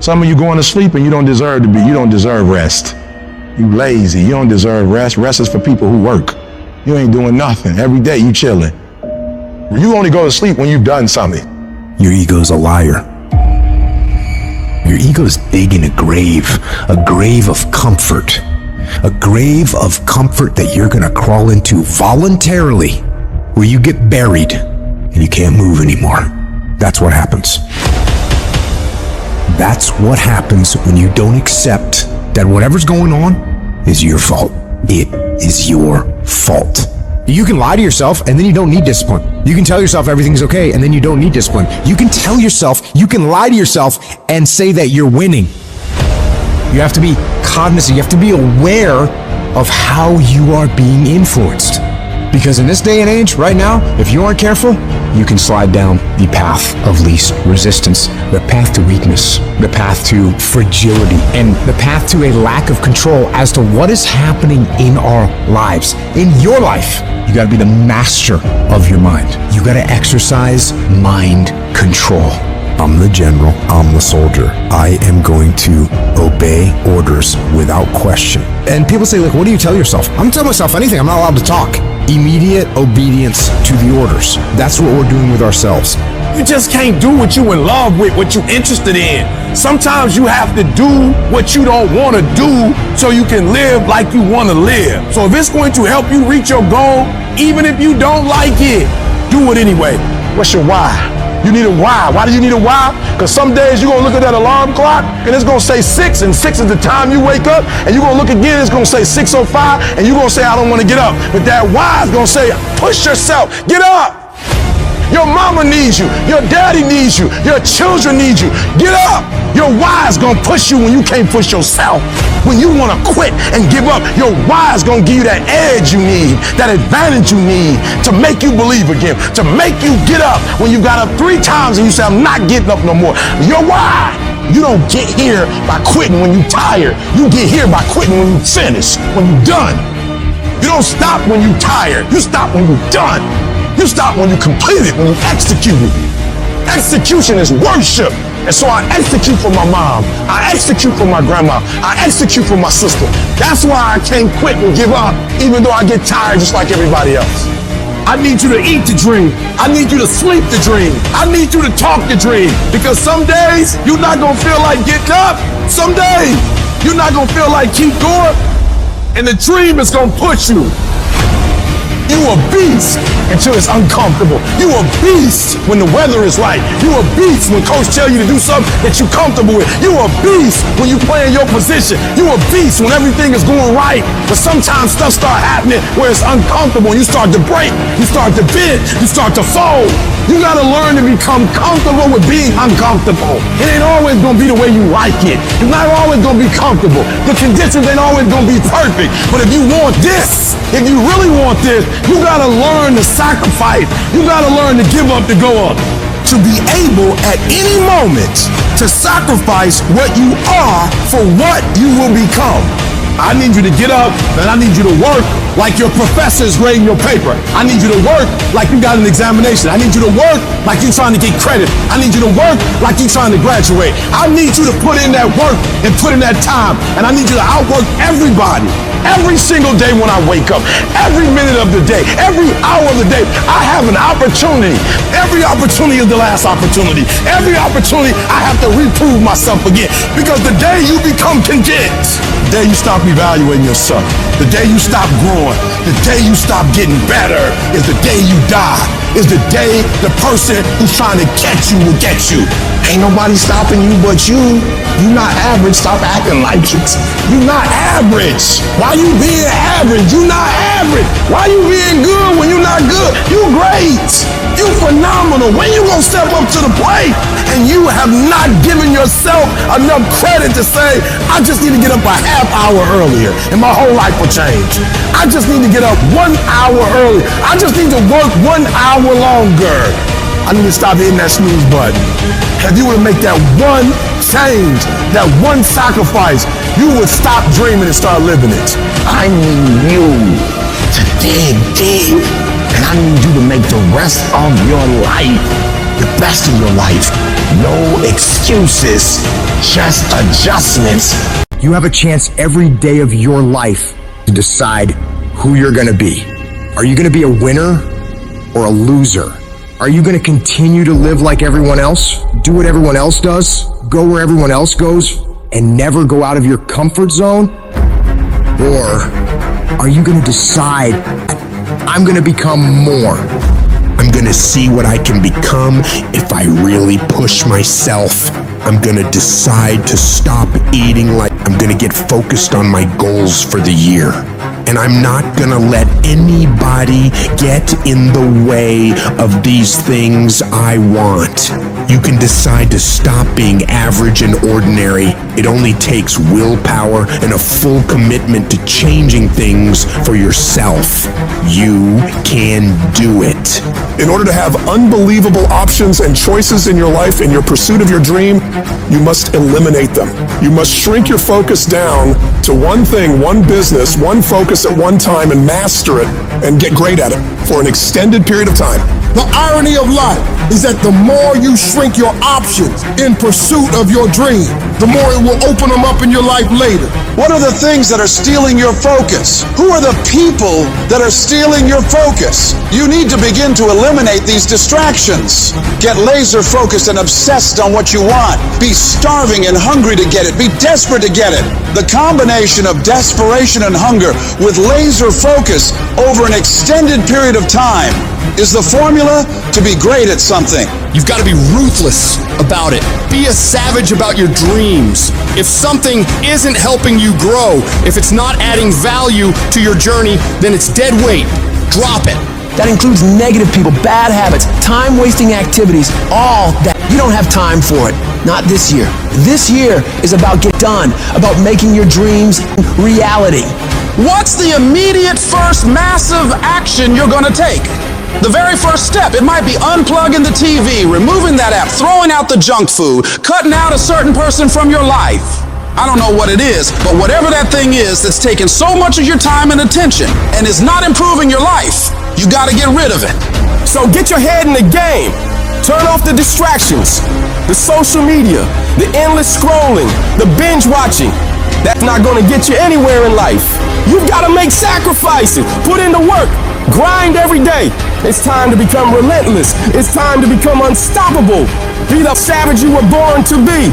Some of you going to sleep and you don't deserve rest. You lazy, you don't deserve rest. Rest is for people who work. You ain't doing nothing. Every day you chilling. You only go to sleep when you've done something. Your ego's a liar. Your ego's digging a grave of comfort. A grave of comfort that you're gonna crawl into voluntarily, where you get buried and you can't move anymore. That's what happens. That's what happens when you don't accept that whatever's going on is your fault. It is your fault. You can lie to yourself and then you don't need discipline. You can tell yourself everything's okay and then you don't need discipline. You can tell yourself, you can lie to yourself and say that you're winning. You have to be cognizant, you have to be aware of how you are being influenced. Because in this day and age, right now, if you aren't careful, you can slide down the path of least resistance, the path to weakness, the path to fragility, and the path to a lack of control as to what is happening in our lives. In your life, you gotta be the master of your mind. You gotta exercise mind control. I'm the general, I'm the soldier. I am going to obey orders without question. And people say, like, what do you tell yourself? I'm telling myself anything, I'm not allowed to talk. Immediate obedience to the orders. That's what we're doing with ourselves. You just can't do what you in love with, what you're interested in. Sometimes you have to do what you don't want to do so you can live like you want to live. So if it's going to help you reach your goal, even if you don't like it, do it anyway. What's your why? You need a why. Why do you need a why? Because some days you're going to look at that alarm clock and it's going to say 6, and 6 is the time you wake up, and you're going to look again, it's going to say 6:05, and you're going to say, I don't want to get up. But that why is going to say, push yourself, get up. Your mama needs you. Your daddy needs you. Your children need you. Get up. Your why is going to push you when you can't push yourself. When you want to quit and give up, your why is going to give you that edge you need, that advantage you need to make you believe again, to make you get up when you got up 3 times and you say, I'm not getting up no more. Your why. You don't get here by quitting when you're tired. You get here by quitting when you finish, when you're done. You don't stop when you're tired. You stop when you're done. You stop when you complete it, when you execute it. Execution is worship. And so I execute for my mom. I execute for my grandma. I execute for my sister. That's why I can't quit and give up, even though I get tired just like everybody else. I need you to eat the dream. I need you to sleep the dream. I need you to talk the dream. Because some days, you're not going to feel like getting up. Some days, you're not going to feel like keep going. And the dream is going to push you. You a beast until it's uncomfortable. You a beast when the weather is right. You a beast when coach tell you to do something that you're comfortable with. You a beast when you play in your position. You a beast when everything is going right. But sometimes stuff start happening where it's uncomfortable and you start to break, you start to bend, you start to fold. You gotta learn to become comfortable with being uncomfortable. It ain't always gonna be the way you like it. It's not always gonna be comfortable. The conditions ain't always gonna be perfect. But if you want this, if you really want this, you gotta learn to sacrifice. You gotta learn to give up to go up. To be able at any moment to sacrifice what you are for what you will become. I need you to get up and I need you to work like your professor is grading your paper. I need you to work like you got an examination. I need you to work like you're trying to get credit. I need you to work like you're trying to graduate. I need you to put in that work and put in that time. And I need you to outwork everybody. Every single day when I wake up, every minute of the day, every hour of the day, I have an opportunity. Every opportunity is the last opportunity. Every opportunity, I have to reprove myself again. Because the day you become content, the day you stop evaluating yourself, the day you stop growing, the day you stop getting better is the day you die. Is the day the person who's trying to catch you will get you. Ain't nobody stopping you but you. You not average, stop acting like it. You not average. Why you being average? You not average. Why you being good when you not good? You great. You phenomenal. When you gonna step up to the plate? And you have not given yourself enough credit to say, I just need to get up a half hour earlier and my whole life will change. I just need to get up 1 hour earlier. I just need to work 1 hour longer. I need to stop hitting that snooze button. If you were to make that one change, that one sacrifice, you would stop dreaming and start living it. I need you to dig deep, and I need you to make the rest of your life the best in your life. No excuses, just adjustments. You have a chance every day of your life to decide who you're gonna be. Are you gonna be a winner or a loser? Are you gonna continue to live like everyone else? Do what everyone else does? Go where everyone else goes? And never go out of your comfort zone? Or are you gonna decide, I'm gonna become more? I'm gonna see what I can become if I really push myself. I'm gonna decide to stop eating like I'm gonna get focused on my goals for the year. And I'm not gonna let anybody get in the way of these things I want. You can decide to stop being average and ordinary. It only takes willpower and a full commitment to changing things for yourself. You can do it. In order to have unbelievable options and choices in your life, in your pursuit of your dream, you must eliminate them. You must shrink your focus down to one thing, one business, one focus at one time, and master it and get great at it for an extended period of time. The irony of life is that the more you shrink your options in pursuit of your dream, the more it will open them up in your life later. What are the things that are stealing your focus? Who are the people that are stealing your focus? You need to begin to eliminate these distractions. Get laser focused and obsessed on what you want. Be starving and hungry to get it. Be desperate to get it. The combination of desperation and hunger with laser focus over an extended period of time is the formula to be great at something. You've got to be ruthless about it. Be a savage about your dreams. If something isn't helping you grow, if it's not adding value to your journey, then it's dead weight. Drop it. That includes negative people, bad habits, time-wasting activities, all that. You don't have time for it. Not this year. This year is about get done, about making your dreams reality. What's the immediate first massive action you're going to take? The very first step, it might be unplugging the TV, removing that app, throwing out the junk food, cutting out a certain person from your life. I don't know what it is, but whatever that thing is that's taking so much of your time and attention and is not improving your life, you got to get rid of it. So get your head in the game. Turn off the distractions, the social media, the endless scrolling, the binge watching. That's not going to get you anywhere in life. You've got to make sacrifices, put in the work, grind every day. It's time to become relentless. It's time to become unstoppable. Be the savage you were born to be.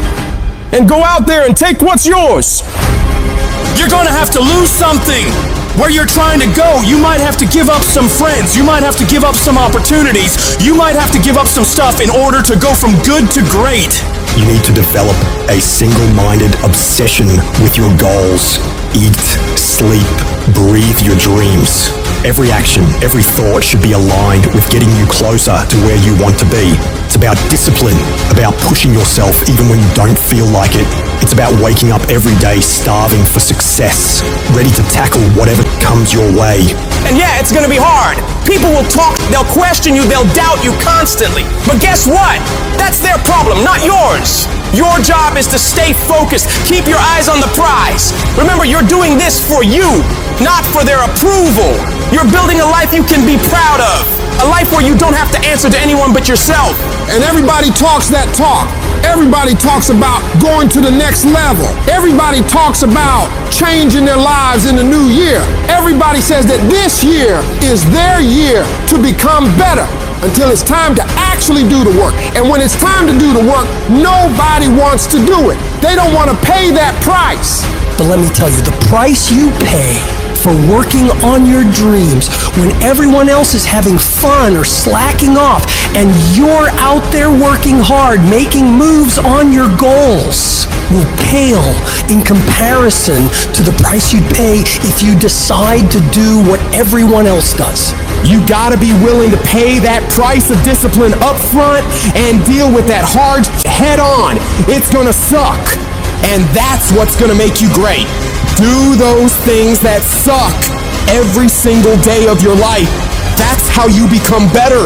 And go out there and take what's yours. You're going to have to lose something. Where you're trying to go, you might have to give up some friends. You might have to give up some opportunities. You might have to give up some stuff in order to go from good to great. You need to develop a single-minded obsession with your goals. Eat, sleep, breathe your dreams. Every action, every thought should be aligned with getting you closer to where you want to be. It's about discipline, about pushing yourself even when you don't feel like it. It's about waking up every day starving for success, ready to tackle whatever comes your way. And yeah, it's gonna be hard. People will talk, they'll question you, they'll doubt you constantly. But guess what? That's their problem, not yours. Your job is to stay focused, keep your eyes on the prize. Remember, you're doing this for you, not for their approval. You're building a life you can be proud of. A life where you don't have to answer to anyone but yourself. And everybody talks that talk. Everybody talks about going to the next level. Everybody talks about changing their lives in the new year. Everybody says that this year is their year to become better until it's time to actually do the work. And when it's time to do the work, nobody wants to do it. They don't want to pay that price. But let me tell you, the price you pay for working on your dreams when everyone else is having fun or slacking off and you're out there working hard, making moves on your goals, will pale in comparison to the price you'd pay if you decide to do what everyone else does. You gotta be willing to pay that price of discipline up front and deal with that hard head on. It's gonna suck. And that's what's gonna make you great. Do those things that suck every single day of your life. That's how you become better.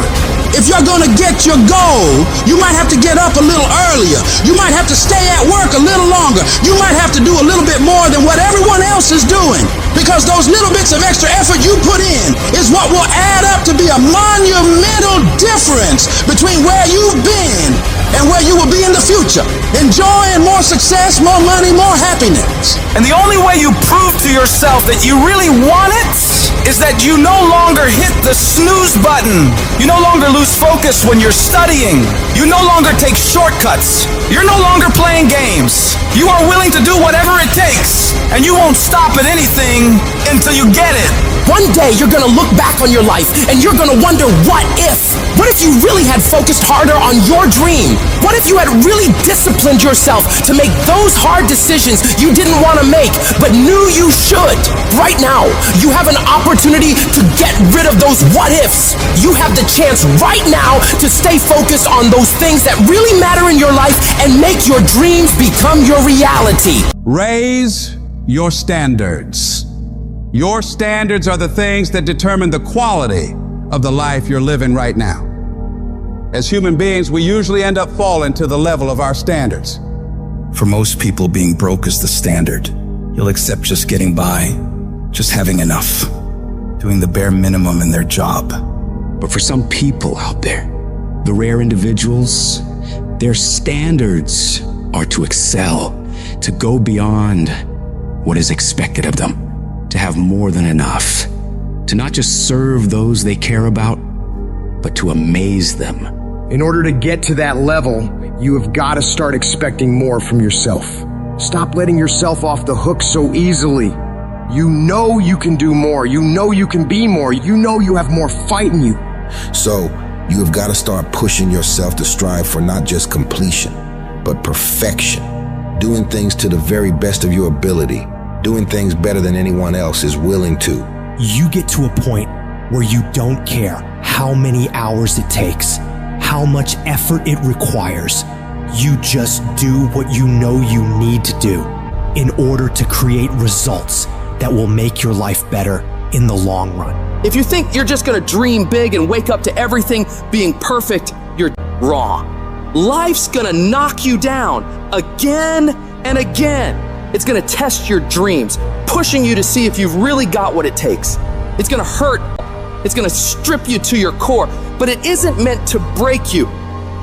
If you're gonna get your goal, you might have to get up a little earlier. You might have to stay at work a little longer. You might have to do a little bit more than what everyone else is doing. Because those little bits of extra effort you put in is what will add up to be a monumental difference between where you've been and where you will be in the future. Enjoying more success, more money, more happiness. And the only way you prove to yourself that you really want it is that you no longer hit the snooze button. You no longer lose focus when you're studying. You no longer take shortcuts. You're no longer playing games. You are willing to do whatever it takes, and you won't stop at anything until you get it. One day you're gonna look back on your life and you're gonna wonder, what if? What if you really had focused harder on your dream? What if you had really disciplined yourself to make those hard decisions you didn't want to make but knew you should? Right now, you have an opportunity to get rid of those what ifs. You have the chance right now to stay focused on those things that really matter in your life and make your dreams become your reality. Raise your standards. Your standards are the things that determine the quality of the life you're living right now. As human beings, we usually end up falling to the level of our standards. For most people, being broke is the standard. You'll accept just getting by, just having enough, doing the bare minimum in their job. But for some people out there, the rare individuals, their standards are to excel, to go beyond what is expected of them, to have more than enough, to not just serve those they care about, but to amaze them. In order to get to that level, you have got to start expecting more from yourself. Stop letting yourself off the hook so easily. You know you can do more. You know you can be more. You know you have more fight in you. So, you have got to start pushing yourself to strive for not just completion, but perfection. Doing things to the very best of your ability. Doing things better than anyone else is willing to. You get to a point where you don't care how many hours it takes, how much effort it requires. You just do what you know you need to do in order to create results that will make your life better in the long run. If you think you're just gonna dream big and wake up to everything being perfect, you're wrong. Life's gonna knock you down again and again. It's gonna test your dreams, pushing you to see if you've really got what it takes. It's gonna hurt. It's gonna strip you to your core, but it isn't meant to break you.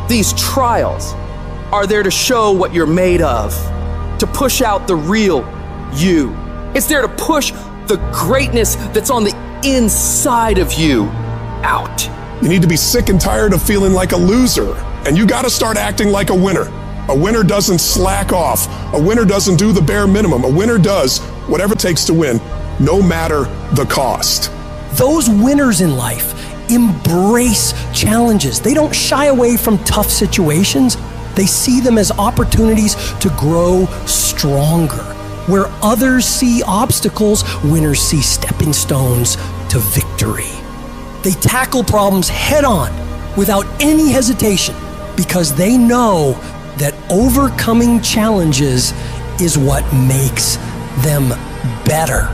These trials are there to show what you're made of, to push out the real you. It's there to push the greatness that's on the inside of you out. You need to be sick and tired of feeling like a loser, and you gotta start acting like a winner. A winner doesn't slack off. A winner doesn't do the bare minimum. A winner does whatever it takes to win, no matter the cost. Those winners in life embrace challenges. They don't shy away from tough situations. They see them as opportunities to grow stronger. Where others see obstacles, winners see stepping stones to victory. They tackle problems head on without any hesitation because they know that overcoming challenges is what makes them better.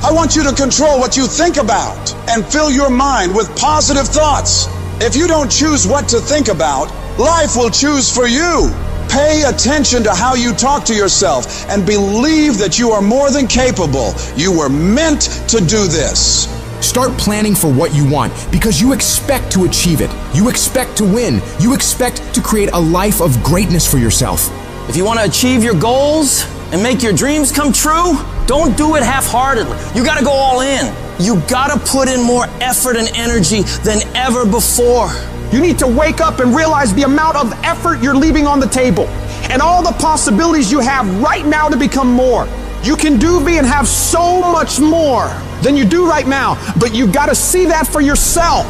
I want you to control what you think about and fill your mind with positive thoughts. If you don't choose what to think about, life will choose for you. Pay attention to how you talk to yourself and believe that you are more than capable. You were meant to do this. Start planning for what you want because you expect to achieve it. You expect to win. You expect to create a life of greatness for yourself. If you want to achieve your goals and make your dreams come true, don't do it half-heartedly. You got to go all in. You got to put in more effort and energy than ever before. You need to wake up and realize the amount of effort you're leaving on the table and all the possibilities you have right now to become more. You can do, be, and have so much more than you do right now, but you got to see that for yourself,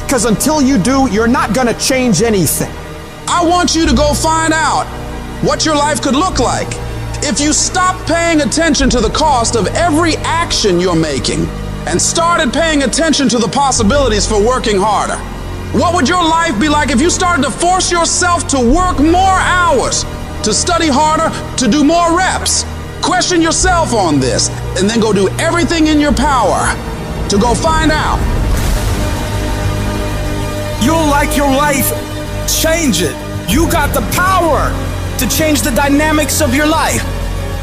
because until you do, you're not going to change anything. I want you to go find out what your life could look like if you stopped paying attention to the cost of every action you're making and started paying attention to the possibilities for working harder. What would your life be like if you started to force yourself to work more hours, to study harder, to do more reps? Question yourself on this, and then go do everything in your power to go find out. You'll like your life. Change it. You got the power to change the dynamics of your life.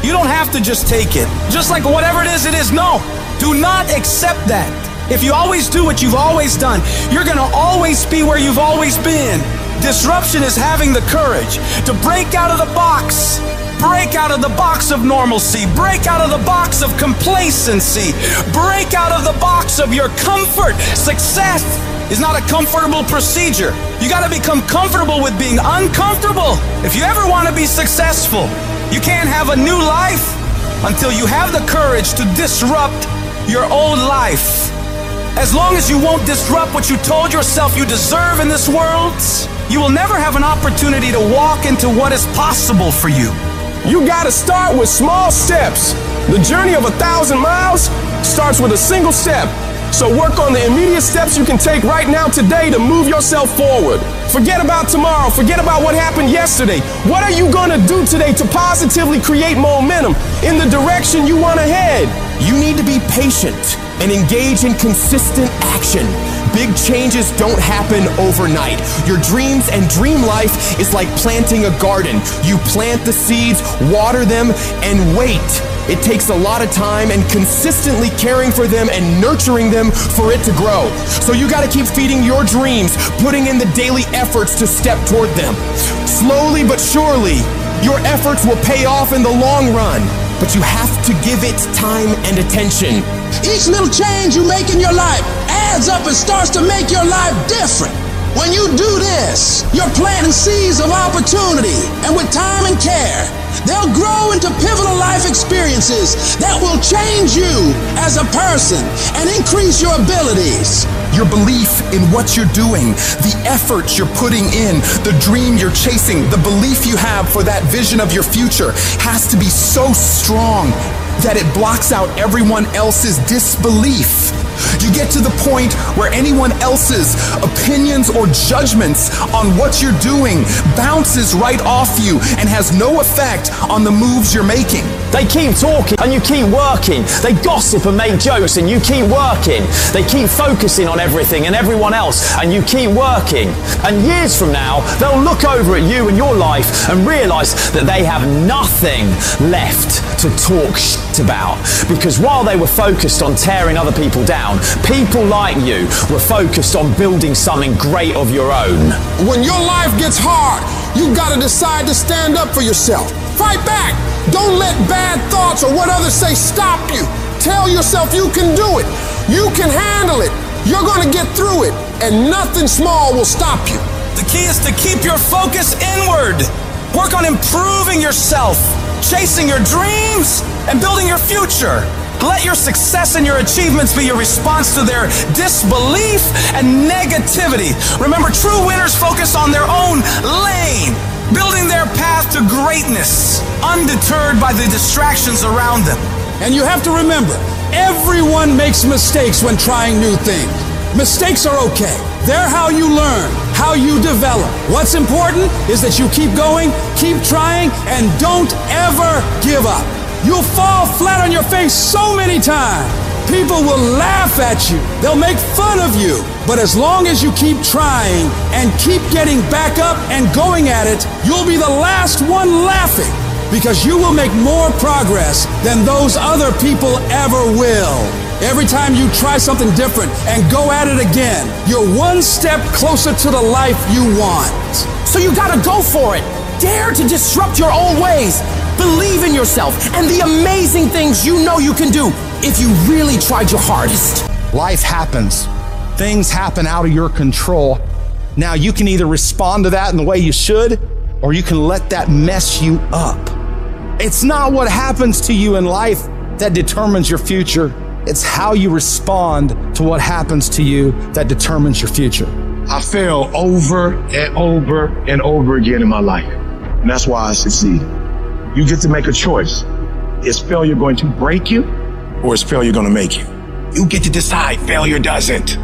You don't have to just take it. Just like whatever it is, no. Do not accept that. If you always do what you've always done, you're going to always be where you've always been. Disruption is having the courage to break out of the box. Break out of the box of normalcy. Break out of the box of complacency. Break out of the box of your comfort. Success is not a comfortable procedure. You got to become comfortable with being uncomfortable. If you ever want to be successful, you can't have a new life until you have the courage to disrupt your old life. As long as you won't disrupt what you told yourself you deserve in this world, you will never have an opportunity to walk into what is possible for you. You gotta start with small steps. The journey of 1,000 miles starts with a single step. So work on the immediate steps you can take right now today to move yourself forward. Forget about tomorrow. Forget about what happened yesterday. What are you gonna do today to positively create momentum in the direction you want to head? You need to be patient and engage in consistent action. Big changes don't happen overnight. Your dreams and dream life is like planting a garden. You plant the seeds, water them, and wait. It takes a lot of time and consistently caring for them and nurturing them for it to grow. So you gotta keep feeding your dreams, putting in the daily efforts to step toward them. Slowly but surely, your efforts will pay off in the long run. But you have to give it time and attention. Each little change you make in your life adds up and starts to make your life different. When you do this, you're planting seeds of opportunity, and with time and care, they'll grow into pivotal life experiences that will change you as a person and increase your abilities. Your belief in what you're doing, the effort you're putting in, the dream you're chasing, the belief you have for that vision of your future has to be so strong that it blocks out everyone else's disbelief. You get to the point where anyone else's opinions or judgments on what you're doing bounces right off you and has no effect on the moves you're making. They keep talking and you keep working. They gossip and make jokes and you keep working. They keep focusing on everything and everyone else and you keep working. And years from now, they'll look over at you and your life and realize that they have nothing left to talk shit about. Because while they were focused on tearing other people down, people like you were focused on building something great of your own. When your life gets hard, you gotta decide to stand up for yourself. Fight back. Don't let bad thoughts or what others say stop you. Tell yourself you can do it. You can handle it. You're gonna get through it, and nothing small will stop you. The key is to keep your focus inward. Work on improving yourself, chasing your dreams, and building your future. Let your success and your achievements be your response to their disbelief and negativity. Remember, true winners focus on their own lane, building their path to greatness, undeterred by the distractions around them. And you have to remember, everyone makes mistakes when trying new things. Mistakes are okay. They're how you learn, how you develop. What's important is that you keep going, keep trying, and don't ever give up. You'll fall flat on your face so many times. People will laugh at you. They'll make fun of you. But as long as you keep trying and keep getting back up and going at it, you'll be the last one laughing, because you will make more progress than those other people ever will. Every time you try something different and go at it again, you're one step closer to the life you want. So you gotta go for it. Dare to disrupt your old ways. Believe in yourself and the amazing things you know you can do if you really tried your hardest. Life happens. Things happen out of your control. Now you can either respond to that in the way you should, or you can let that mess you up. It's not what happens to you in life that determines your future. It's how you respond to what happens to you that determines your future. I fail over and over and over again in my life. And that's why I succeed. You get to make a choice. Is failure going to break you, or is failure going to make you? You get to decide. Failure doesn't.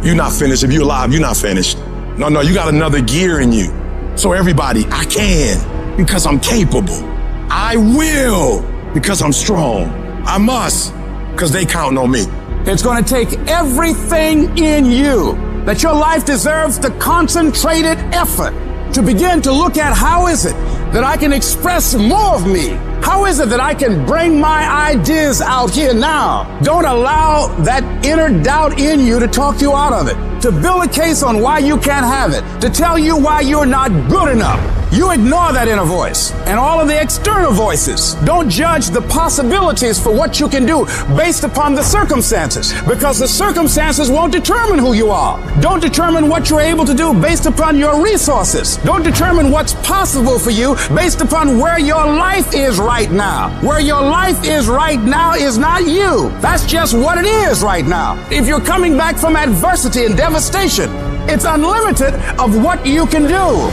You're not finished. If you're alive, you're not finished. No, you got another gear in you. So everybody, I can because I'm capable. I will because I'm strong. I must because they counting on me. It's going to take everything in you that your life deserves the concentrated effort to begin to look at how is it that I can express more of me? How is it that I can bring my ideas out here now? Don't allow that inner doubt in you to talk you out of it, to build a case on why you can't have it, to tell you why you're not good enough. You ignore that inner voice and all of the external voices. Don't judge the possibilities for what you can do based upon the circumstances, because the circumstances won't determine who you are. Don't determine what you're able to do based upon your resources. Don't determine what's possible for you based upon where your life is right now. Where your life is right now is not you. That's just what it is right now. If you're coming back from adversity and devastation, it's unlimited of what you can do.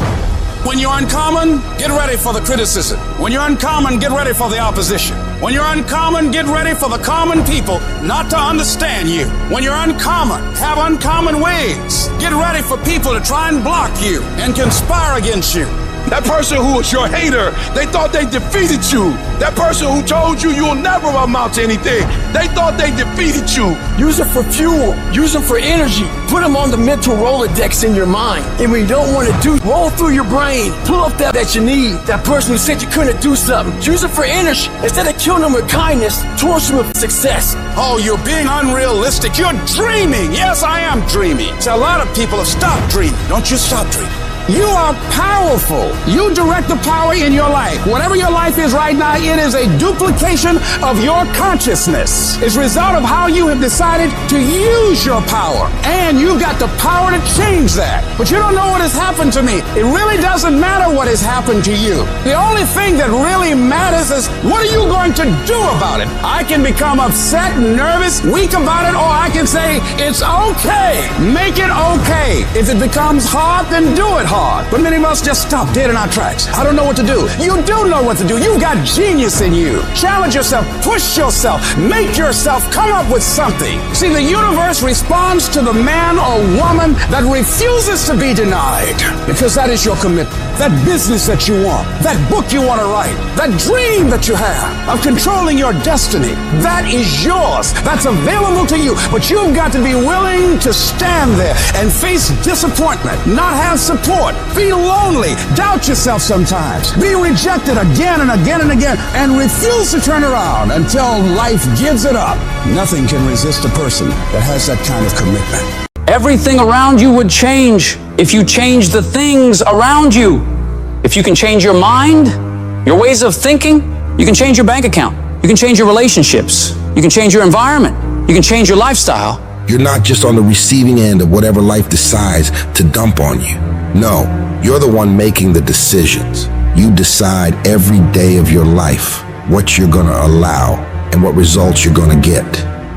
When you're uncommon, get ready for the criticism. When you're uncommon, get ready for the opposition. When you're uncommon, get ready for the common people not to understand you. When you're uncommon, have uncommon ways. Get ready for people to try and block you and conspire against you. That person who was your hater, they thought they defeated you. That person who told you you'll never amount to anything, they thought they defeated you. Use it for fuel. Use them for energy. Put them on the mental Rolodex in your mind. And when you don't want to do, roll through your brain. Pull up that you need. That person who said you couldn't do something. Use it for energy. Instead of killing them with kindness, torch them with success. Oh, you're being unrealistic. You're dreaming. Yes, I am dreaming. So a lot of people have stopped dreaming. Don't you stop dreaming. You are powerful. You direct the power in your life. Whatever your life is right now, it is a duplication of your consciousness. It's a result of how you have decided to use your power. And you've got the power to change that. But you don't know what has happened to me. It really doesn't matter what has happened to you. The only thing that really matters is what are you going to do about it? I can become upset, nervous, weak about it, or I can say, it's okay. Make it okay. If it becomes hard, then do it hard. But many of us just stop dead in our tracks. I don't know what to do. You do know what to do. You've got genius in you. Challenge yourself, push yourself, make yourself come up with something. See, the universe responds to the man or woman that refuses to be denied, because that is your commitment. That business that you want, that book you want to write, that dream that you have of controlling your destiny, that is yours. That's available to you. But you've got to be willing to stand there and face disappointment, not have support. Be lonely, doubt yourself sometimes, be rejected again and again and again, and refuse to turn around until life gives it up. Nothing can resist a person that has that kind of commitment. Everything around you would change if you change the things around you. If you can change your mind, your ways of thinking, you can change your bank account. You can change your relationships. You can change your environment. You can change your lifestyle. You're not just on the receiving end of whatever life decides to dump on you. No, you're the one making the decisions. You decide every day of your life what you're going to allow and what results you're going to get.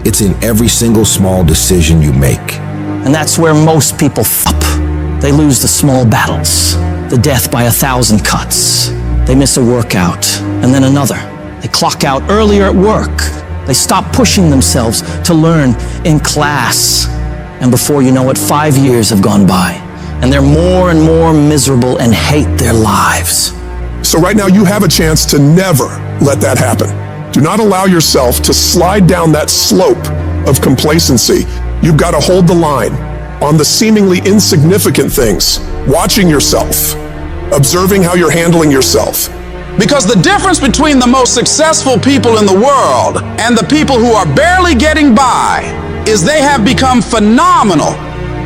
It's in every single small decision you make. And that's where most people f up. They lose the small battles, the death by 1,000 cuts. They miss a workout and then another. They clock out earlier at work. They stop pushing themselves to learn in class. And before you know it, 5 years have gone by. And they're more and more miserable and hate their lives. So right now you have a chance to never let that happen. Do not allow yourself to slide down that slope of complacency. You've got to hold the line on the seemingly insignificant things, watching yourself, observing how you're handling yourself. Because the difference between the most successful people in the world and the people who are barely getting by is they have become phenomenal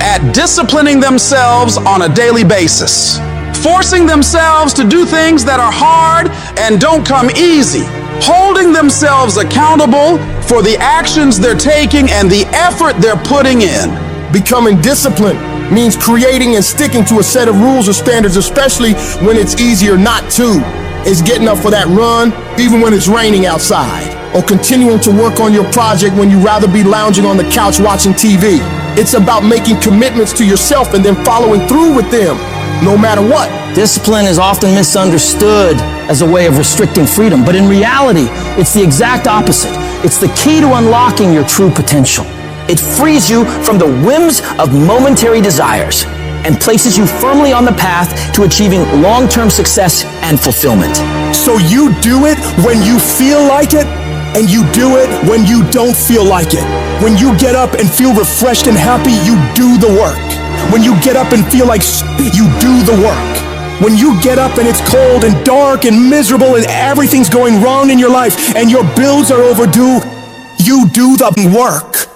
at disciplining themselves on a daily basis, forcing themselves to do things that are hard and don't come easy, holding themselves accountable for the actions they're taking and the effort they're putting in. Becoming disciplined means creating and sticking to a set of rules or standards, especially when it's easier not to. It's getting up for that run, even when it's raining outside, or continuing to work on your project when you'd rather be lounging on the couch watching TV. It's about making commitments to yourself and then following through with them, no matter what. Discipline is often misunderstood as a way of restricting freedom, but in reality, it's the exact opposite. It's the key to unlocking your true potential. It frees you from the whims of momentary desires and places you firmly on the path to achieving long-term success and fulfillment. So you do it when you feel like it, and you do it when you don't feel like it. When you get up and feel refreshed and happy, you do the work. When you get up and feel like you do the work. When you get up and it's cold and dark and miserable and everything's going wrong in your life and your bills are overdue, you do the work.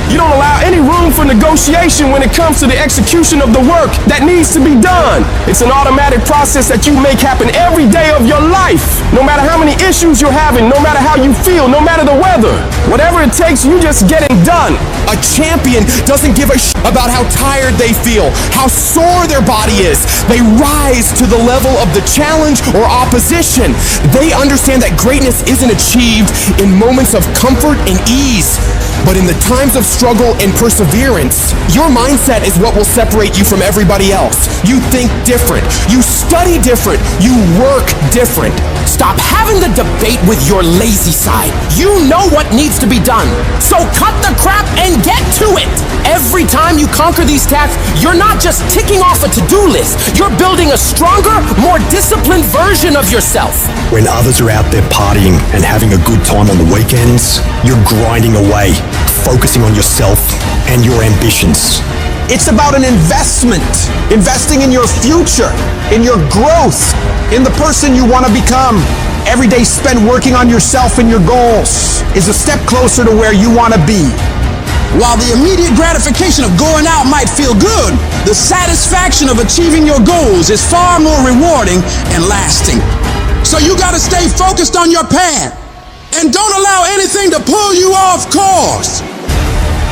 You don't allow any room for negotiation when it comes to the execution of the work that needs to be done. It's an automatic process that you make happen every day of your life. No matter how many issues you're having, no matter how you feel, no matter the weather. Whatever it takes, you just get it done. A champion doesn't give a about how tired they feel, how sore their body is. They rise to the level of the challenge or opposition. They understand that greatness isn't achieved in moments of comfort and ease, but in the times of struggle and perseverance. Your mindset is what will separate you from everybody else. You think different. You study different. You work different. Stop having the debate with your lazy side. You know what needs to be done. So cut the crap and get to it. Every time you conquer these tasks, you're not just ticking off a to-do list. You're building a stronger, more disciplined version of yourself. When others are out there partying and having a good time on the weekends, you're grinding away, focusing on yourself and your ambitions. It's about an investment. Investing in your future, in your growth, in the person you want to become. Every day spent working on yourself and your goals is a step closer to where you want to be. While the immediate gratification of going out might feel good, the satisfaction of achieving your goals is far more rewarding and lasting. So you got to stay focused on your path and don't allow anything to pull you off course.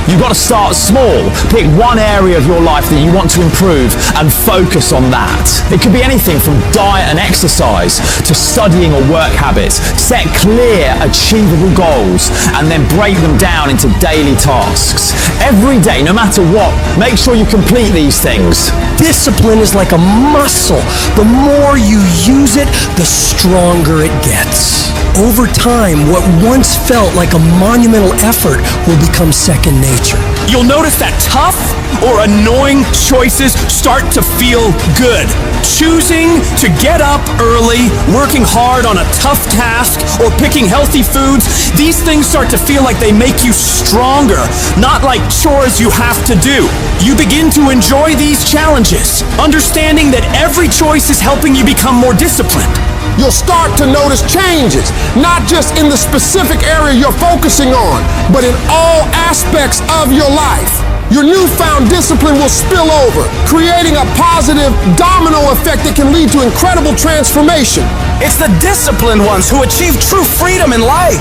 You've got to start small. Pick one area of your life that you want to improve and focus on that. It could be anything from diet and exercise to studying or work habits. Set clear, achievable goals and then break them down into daily tasks. Every day, no matter what, make sure you complete these things. Discipline is like a muscle. The more you use it, the stronger it gets. Over time, what once felt like a monumental effort will become second nature. You'll notice that tough or annoying choices start to feel good. Choosing to get up early, working hard on a tough task, or picking healthy foods, these things start to feel like they make you stronger, not like chores you have to do. You begin to enjoy these challenges, understanding that every choice is helping you become more disciplined. You'll start to notice changes, not just in the specific area you're focusing on, but in all aspects of your life. Your newfound discipline will spill over, creating a positive domino effect that can lead to incredible transformation. It's the disciplined ones who achieve true freedom in life.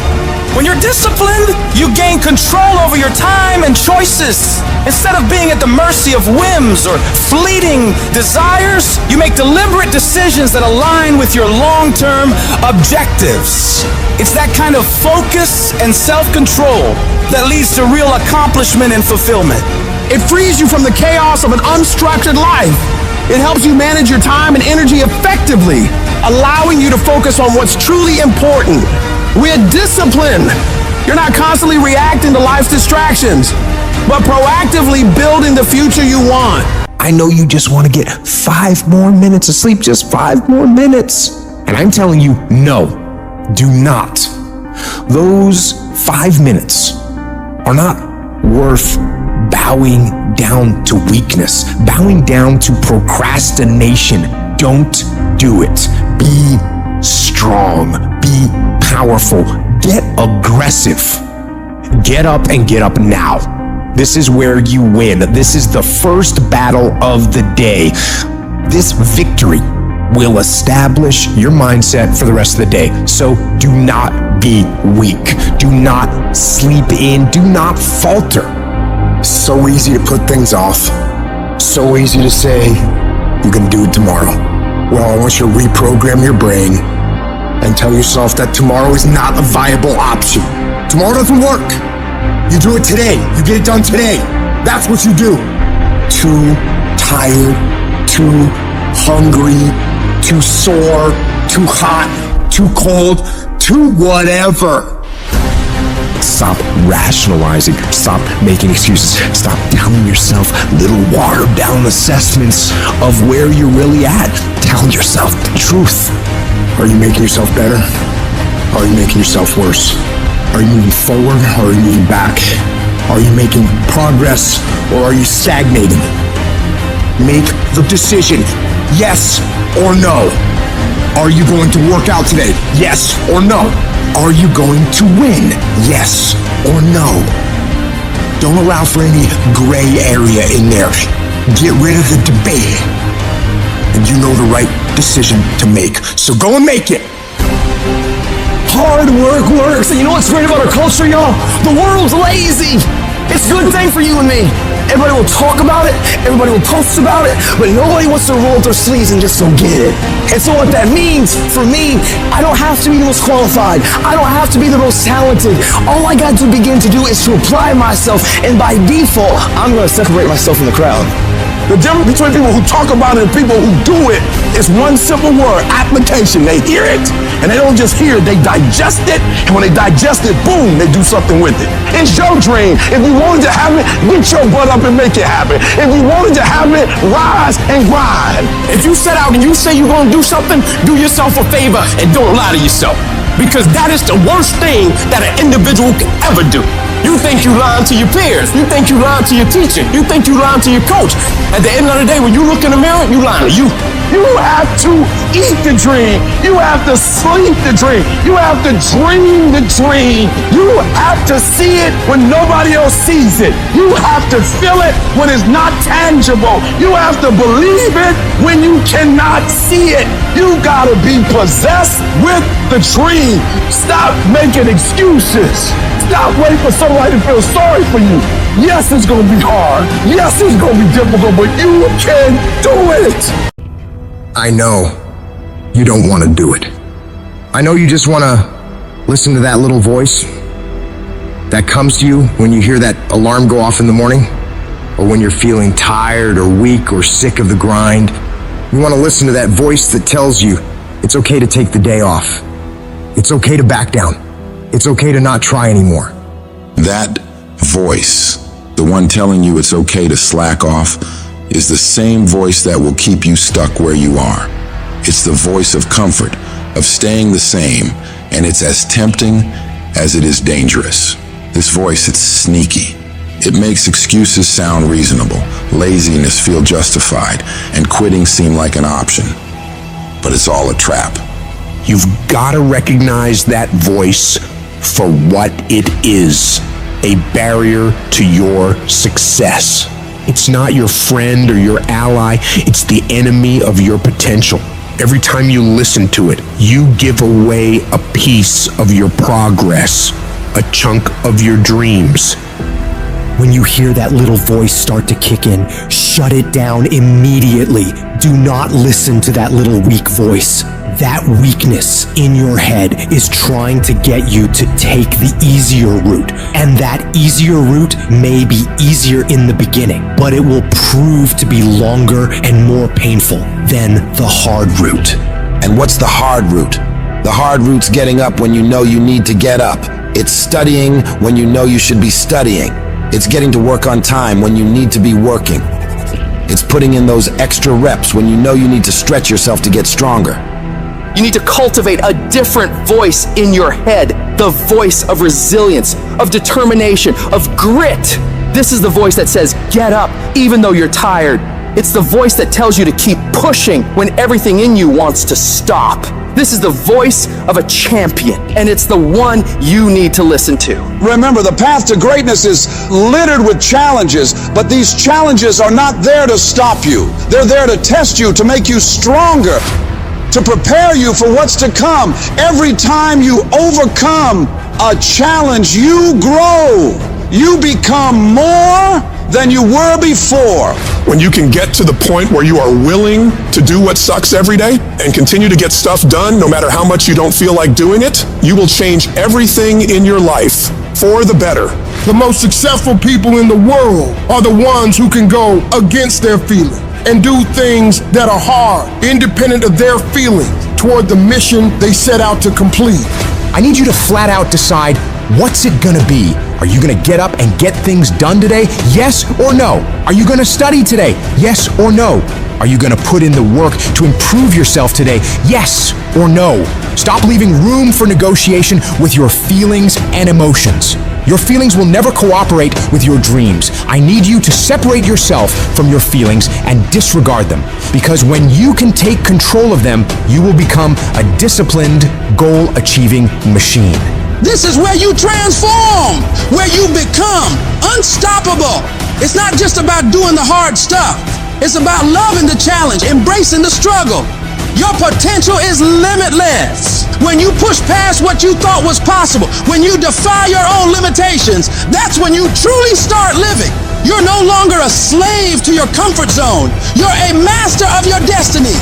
When you're disciplined, you gain control over your time and choices. Instead of being at the mercy of whims or fleeting desires, you make deliberate decisions that align with your long-term objectives. It's that kind of focus and self-control that leads to real accomplishment and fulfillment. It frees you from the chaos of an unstructured life. It helps you manage your time and energy effectively, allowing you to focus on what's truly important. With discipline, you're not constantly reacting to life's distractions, but proactively building the future you want. I know you just want to get 5 more minutes of sleep, just 5 more minutes. And I'm telling you, no, do not. Those 5 minutes are not worth bowing down to weakness, bowing down to procrastination. Don't do it. Be strong. Be powerful. Get aggressive. Get up and get up now. This is where you win. This is the first battle of the day. This victory will establish your mindset for the rest of the day. So do not be weak. Do not sleep in. Do not falter. So easy to put things off. So easy to say, you can do it tomorrow. Well, I want you to reprogram your brain and tell yourself that tomorrow is not a viable option. Tomorrow doesn't work. You do it today. You get it done today. That's what you do. Too tired, too hungry, too sore, too hot, too cold, too whatever. Stop rationalizing. Stop making excuses. Stop telling yourself little watered down assessments of where you're really at. Tell yourself the truth. Are you making yourself better? Or are you making yourself worse? Are you moving forward or are you moving back? Are you making progress or are you stagnating? Make the decision. Yes or no? Are you going to work out today? Yes or no? Are you going to win? Yes or no? Don't allow for any gray area in there. Get rid of the debate. And you know the right decision to make. So go and make it. Hard work works. And you know what's great about our culture, y'all? The world's lazy. It's a good thing for you and me. Everybody will talk about it, everybody will post about it, but nobody wants to roll up their sleeves and just go get it. And so what that means, for me, I don't have to be the most qualified. I don't have to be the most talented. All I got to begin to do is to apply myself, and by default, I'm going to separate myself from the crowd. The difference between people who talk about it and people who do it is one simple word: application. They hear it, and they don't just hear it, they digest it, and when they digest it, boom, they do something with it. It's your dream. If you wanted to have it, get your butt up and make it happen. If you wanted to have it, rise and grind. If you set out and you say you're going to do something, do yourself a favor and don't lie to yourself. Because that is the worst thing that an individual can ever do. You think you lying to your peers. You think you lying to your teacher. You think you lying to your coach. At the end of the day, when you look in the mirror, you lying to you. You have to eat the dream. You have to sleep the dream. You have to dream the dream. You have to see it when nobody else sees it. You have to feel it when it's not tangible. You have to believe it when you cannot see it. You gotta be possessed with the dream. Stop making excuses. Stop waiting for somebody to feel sorry for you. Yes, it's gonna be hard. Yes, it's gonna be difficult, but you can do it. I know you don't want to do it. I know you just want to listen to that little voice that comes to you when you hear that alarm go off in the morning, or when you're feeling tired or weak or sick of the grind. You want to listen to that voice that tells you it's okay to take the day off. It's okay to back down. It's okay to not try anymore. That voice, the one telling you it's okay to slack off, is the same voice that will keep you stuck where you are. It's the voice of comfort, of staying the same, and it's as tempting as it is dangerous. This voice, it's sneaky. It makes excuses sound reasonable, laziness feel justified, and quitting seem like an option. But it's all a trap. You've got to recognize that voice for what it is: a barrier to your success. It's not your friend or your ally, it's the enemy of your potential. Every time you listen to it, you give away a piece of your progress, a chunk of your dreams. When you hear that little voice start to kick in, shut it down immediately. Do not listen to that little weak voice. That weakness in your head is trying to get you to take the easier route. And that easier route may be easier in the beginning, but it will prove to be longer and more painful than the hard route. And what's the hard route? The hard route's getting up when you know you need to get up. It's studying when you know you should be studying. It's getting to work on time when you need to be working. It's putting in those extra reps when you know you need to stretch yourself to get stronger. You need to cultivate a different voice in your head, the voice of resilience, of determination, of grit. This is the voice that says, get up, even though you're tired. It's the voice that tells you to keep pushing when everything in you wants to stop. This is the voice of a champion, and it's the one you need to listen to. Remember, the path to greatness is littered with challenges, but these challenges are not there to stop you. They're there to test you, to make you stronger, to prepare you for what's to come. Every time you overcome a challenge, you grow. You become more than you were before. When you can get to the point where you are willing to do what sucks every day and continue to get stuff done no matter how much you don't feel like doing it, you will change everything in your life for the better. The most successful people in the world are the ones who can go against their feelings and do things that are hard, independent of their feelings, toward the mission they set out to complete. I need you to flat out decide, what's it gonna be? Are you gonna get up and get things done today? Yes or no? Are you gonna study today? Yes or no? Are you gonna put in the work to improve yourself today? Yes or no? Stop leaving room for negotiation with your feelings and emotions. Your feelings will never cooperate with your dreams. I need you to separate yourself from your feelings and disregard them. Because when you can take control of them, you will become a disciplined, goal-achieving machine. This is where you transform, where you become unstoppable. It's not just about doing the hard stuff. It's about loving the challenge, embracing the struggle. Your potential is limitless. When you push past what you thought was possible, when you defy your own limitations, that's when you truly start living. You're no longer a slave to your comfort zone. You're a master of your destiny.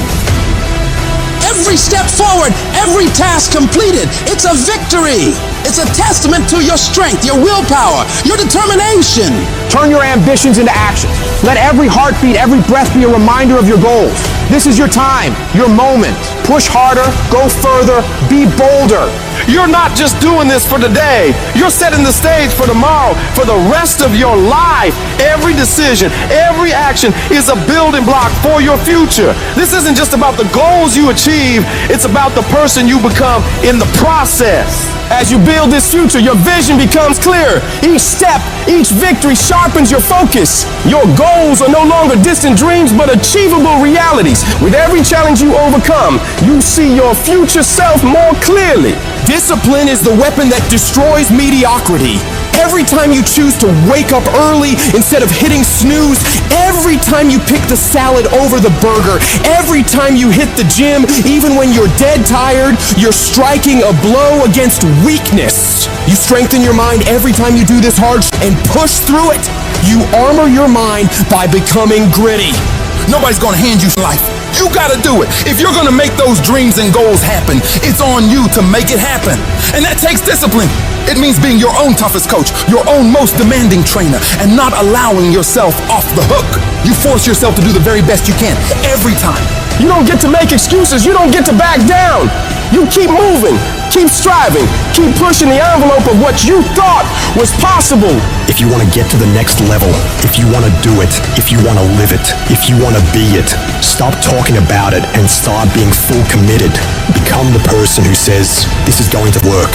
Every step forward, every task completed, it's a victory. It's a testament to your strength, your willpower, your determination. Turn your ambitions into action. Let every heartbeat, every breath be a reminder of your goals. This is your time, your moment. Push harder, go further, be bolder. You're not just doing this for today. You're setting the stage for tomorrow, for the rest of your life. Every decision, every action is a building block for your future. This isn't just about the goals you achieve, it's about the person you become in the process. As you build this future, your vision becomes clear. Each step, each victory sharpens your focus. Your goals are no longer distant dreams, but achievable realities. With every challenge you overcome, you see your future self more clearly. Discipline is the weapon that destroys mediocrity. Every time you choose to wake up early instead of hitting snooze, every time you pick the salad over the burger, every time you hit the gym, even when you're dead tired, you're striking a blow against weakness. You strengthen your mind every time you do this hard and push through it. You armor your mind by becoming gritty. Nobody's gonna hand you life. You gotta do it. If you're gonna make those dreams and goals happen, it's on you to make it happen. And that takes discipline. It means being your own toughest coach, your own most demanding trainer, and not allowing yourself off the hook. You force yourself to do the very best you can, every time. You don't get to make excuses. You don't get to back down. You keep moving, keep striving, keep pushing the envelope of what you thought was possible. If you want to get to the next level, if you want to do it, if you want to live it, if you want to be it, stop talking about it and start being full committed. Become the person who says, this is going to work,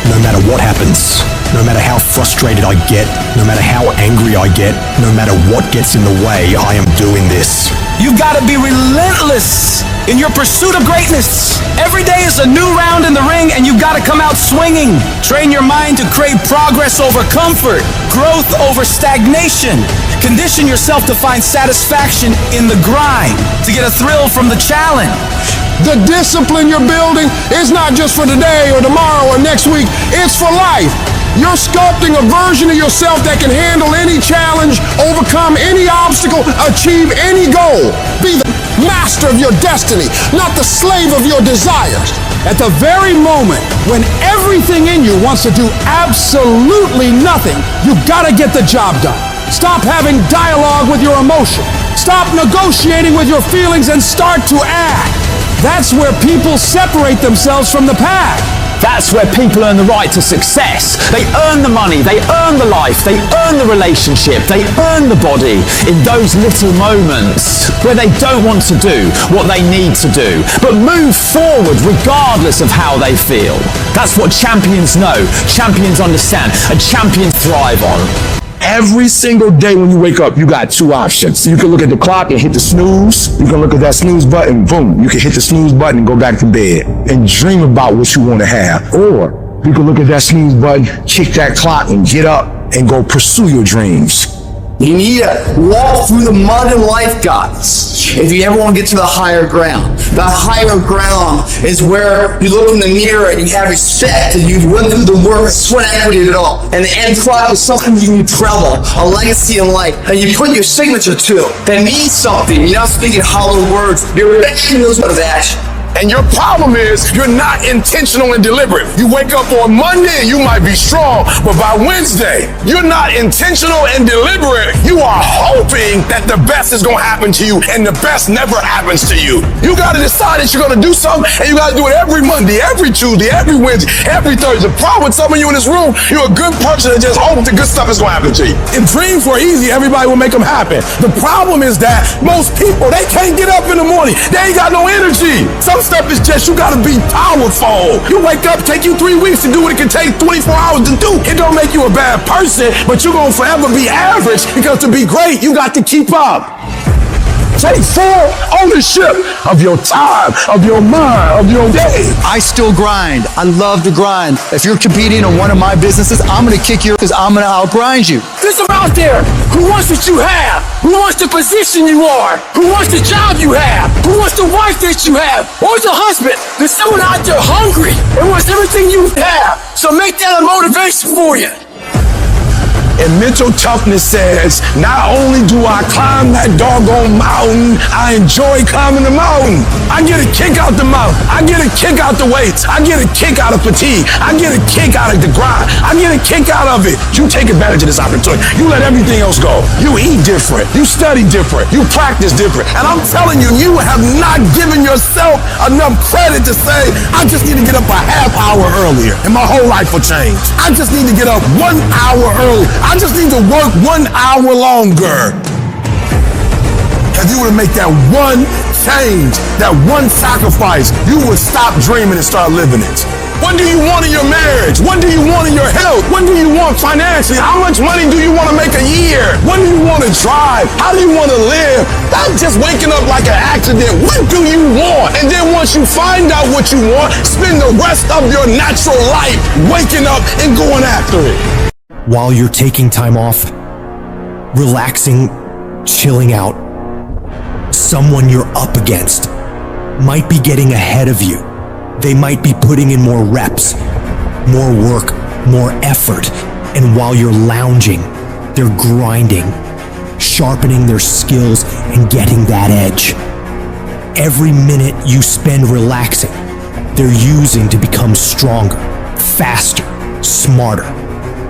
no matter what happens, no matter how frustrated I get, no matter how angry I get, no matter what gets in the way, I am doing this. You've got to be relentless in your pursuit of greatness. Every day is a new round in the ring, and you've got to come out swinging. Train your mind to crave progress over comfort, growth over stagnation. Condition yourself to find satisfaction in the grind, to get a thrill from the challenge. The discipline you're building is not just for today or tomorrow or next week, it's for life. You're sculpting a version of yourself that can handle any challenge, overcome any obstacle, achieve any goal. Be the master of your destiny, not the slave of your desires. At the very moment when everything in you wants to do absolutely nothing, you've got to get the job done. Stop having dialogue with your emotion. Stop negotiating with your feelings and start to act. That's where people separate themselves from the pack. That's where people earn the right to success. They earn the money, they earn the life, they earn the relationship, they earn the body in those little moments where they don't want to do what they need to do, but move forward regardless of how they feel. That's what champions know, champions understand, and champions thrive on. Every single day when you wake up, you got two options. You can look at the clock and hit the snooze. You can look at that snooze button, boom. You can hit the snooze button and go back to bed and dream about what you want to have. Or you can look at that snooze button, kick that clock and get up and go pursue your dreams. You need to walk through the mud in life, guys, if you ever want to get to the higher ground. The higher ground is where you look in the mirror and you have respect and you run through the work, sweat equity at all. And the end product is something you can be proud of, a legacy in life, and you put your signature to. That means something. You're not speaking hollow words. You're making those words of action. And your problem is you're not intentional and deliberate. You wake up on Monday and you might be strong, but by Wednesday, you're not intentional and deliberate. You are hoping that the best is going to happen to you, and the best never happens to you. You got to decide that you're going to do something, and you got to do it every Monday, every Tuesday, every Wednesday, every Thursday. The problem with some of you in this room, you're a good person that just hopes the good stuff is going to happen to you. If dreams were easy, everybody would make them happen. The problem is that most people, they can't get up in the morning. They ain't got no energy. Some stuff is just, you gotta be powerful. You wake up, take you 3 weeks to do what it can take 24 hours to do. It don't make you a bad person, but you're gonna forever be average, because to be great, you got to keep up. Take full ownership of your time, of your mind, of your day. I still grind. I love to grind. If you're competing in one of my businesses, I'm going to kick you because I'm going to outgrind you. There's some out there who wants what you have, who wants the position you are, who wants the job you have, who wants the wife that you have, or the husband. There's someone out there hungry and wants everything you have. So make that a motivation for you. And mental toughness says, not only do I climb that doggone mountain, I enjoy climbing the mountain. I get a kick out the mountain. I get a kick out the weights. I get a kick out of fatigue. I get a kick out of the grind. I get a kick out of it. You take advantage of this opportunity. You let everything else go. You eat different. You study different. You practice different. And I'm telling you, you have not given yourself enough credit to say, I just need to get up a half hour earlier and my whole life will change. I just need to get up 1 hour early. I just need to work 1 hour longer. If you were to make that one change, that one sacrifice, you would stop dreaming and start living it. What do you want in your marriage? What do you want in your health? What do you want financially? How much money do you want to make a year? What do you want to drive? How do you want to live? Not just waking up like an accident. What do you want? And then once you find out what you want, spend the rest of your natural life waking up and going after it. While you're taking time off, relaxing, chilling out, someone you're up against might be getting ahead of you. They might be putting in more reps, more work, more effort. And while you're lounging, they're grinding, sharpening their skills and getting that edge. Every minute you spend relaxing, they're using to become stronger, faster, smarter.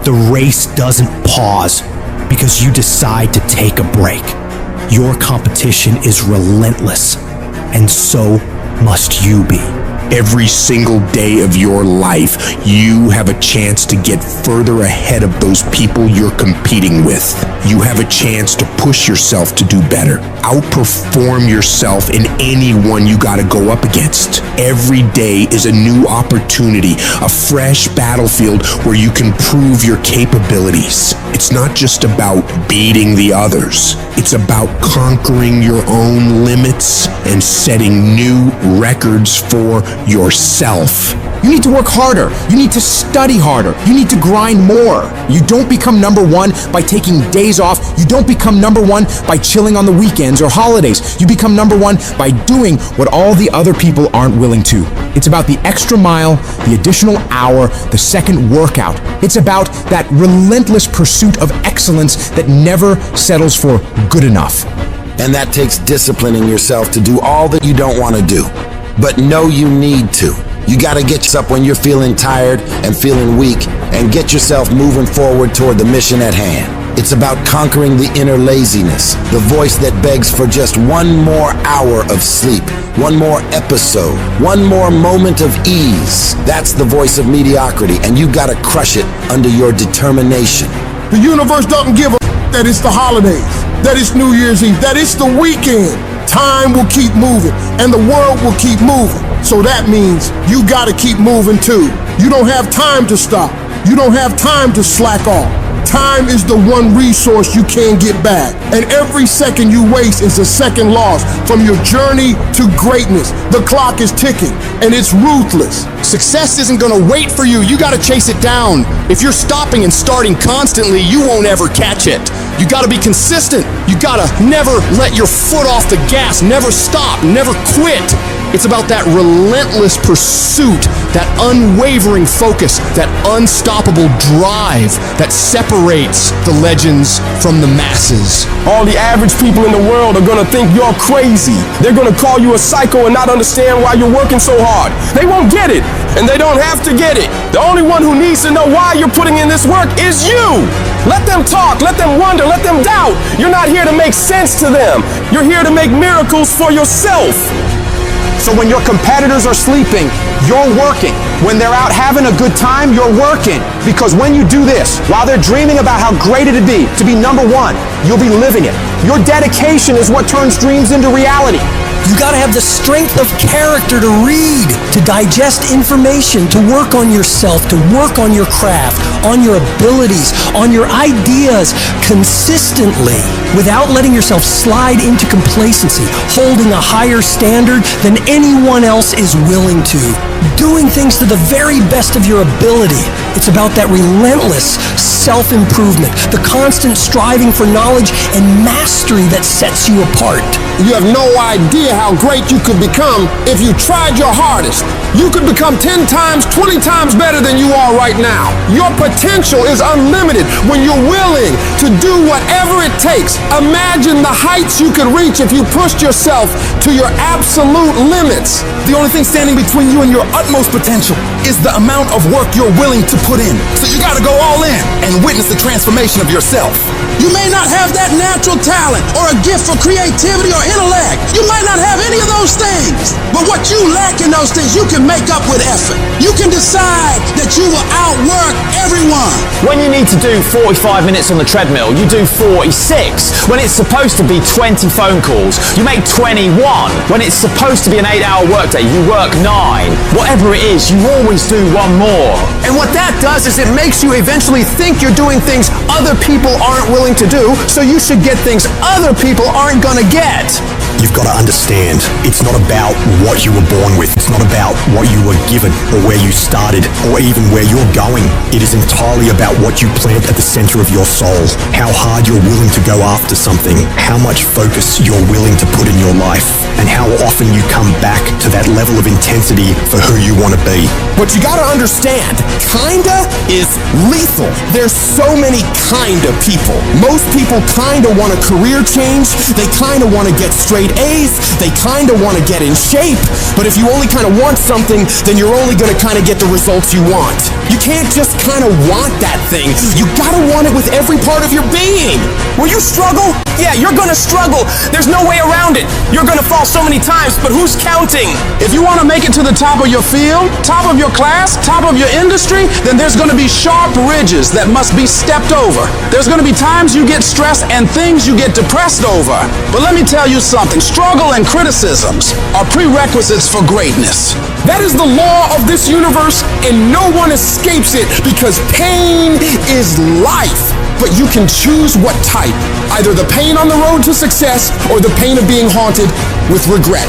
The race doesn't pause because you decide to take a break. Your competition is relentless, and so must you be. Every single day of your life, you have a chance to get further ahead of those people you're competing with. You have a chance to push yourself to do better. Outperform yourself in anyone you gotta go up against. Every day is a new opportunity, a fresh battlefield where you can prove your capabilities. It's not just about beating the others. It's about conquering your own limits and setting new records for yourself. You need to work harder. You need to study harder. You need to grind more. You don't become number one by taking days off. You don't become number one by chilling on the weekends or holidays. You become number one by doing what all the other people aren't willing to. It's about the extra mile, the additional hour, the second workout. It's about that relentless pursuit of excellence that never settles for good enough. And that takes disciplining yourself to do all that you don't want to do, but know you need to. You gotta get yourself up when you're feeling tired and feeling weak, and get yourself moving forward toward the mission at hand. It's about conquering the inner laziness, the voice that begs for just one more hour of sleep, one more episode, one more moment of ease. That's the voice of mediocrity, and you gotta crush it under your determination. The universe doesn't give a that it's the holidays, that it's New Year's Eve, that it's the weekend. Time will keep moving, and the world will keep moving. So that means you gotta keep moving too. You don't have time to stop. You don't have time to slack off. Time is the one resource you can't get back. And every second you waste is a second lost from your journey to greatness. The clock is ticking, and it's ruthless. Success isn't gonna wait for you. You gotta chase it down. If you're stopping and starting constantly, you won't ever catch it. You gotta be consistent. You gotta never let your foot off the gas. Never stop, never quit. It's about that relentless pursuit, that unwavering focus, that unstoppable drive that separates the legends from the masses. All the average people in the world are gonna think you're crazy. They're gonna call you a psycho and not understand why you're working so hard. They won't get it, and they don't have to get it. The only one who needs to know why you're putting in this work is you. Let them talk, let them wonder, let them doubt. You're not here to make sense to them. You're here to make miracles for yourself. So when your competitors are sleeping, you're working. When they're out having a good time, you're working. Because when you do this, while they're dreaming about how great it'd be to be number one, you'll be living it. Your dedication is what turns dreams into reality. You gotta have the strength of character to read, to digest information, to work on yourself, to work on your craft, on your abilities, on your ideas consistently, without letting yourself slide into complacency, holding a higher standard than anyone else is willing to. Doing things to the very best of your ability. It's about that relentless self-improvement, the constant striving for knowledge and mastery that sets you apart. You have no idea how great you could become if you tried your hardest. You could become 10 times, 20 times better than you are right now. Your potential is unlimited when you're willing to do whatever it takes. Imagine the heights you could reach if you pushed yourself to your absolute limits. The only thing standing between you and your utmost potential is the amount of work you're willing to put in. So you gotta go all in and witness the transformation of yourself. You may not have that natural talent or a gift for creativity or intellect. You might not have any of those things. But what you lack in those things, you can make up with effort. You can decide that you will outwork everyone. When you need to do 45 minutes on the treadmill, you do 46. When it's supposed to be 20 phone calls, you make 21. When it's supposed to be an 8-hour workday, you work 9. Whatever it is, you always do one more. And what that does is it makes you eventually think you're doing things other people aren't willing to do, so you should get things other people aren't gonna get. You've got to understand, it's not about what you were born with. It's not about what you were given or where you started or even where you're going. It is entirely about what you plant at the center of your soul, how hard you're willing to go after something, how much focus you're willing to put in your life, and how often you come back to that level of intensity for who you want to be. But you gotta understand, kinda is lethal. There's so many kinda people. Most people kinda want a career change, they kinda want to get straight A's, they kinda want to get in shape, but if you only kinda want something, then you're only gonna kinda get the results you want. You can't just kinda want that thing, you gotta want it with every part of your being. Will you struggle? Yeah, you're gonna struggle. There's no way around it. You're gonna fall so many times, but who's counting? If you wanna make it to the top of your field, top of your class, top of your industry, then there's gonna be sharp ridges that must be stepped over. There's gonna be times you get stressed and things you get depressed over. But let me tell you something, struggle and criticisms are prerequisites for greatness. That is the law of this universe, and no one escapes it because pain is life. But you can choose what type, either the pain on the road to success or the pain of being haunted with regret.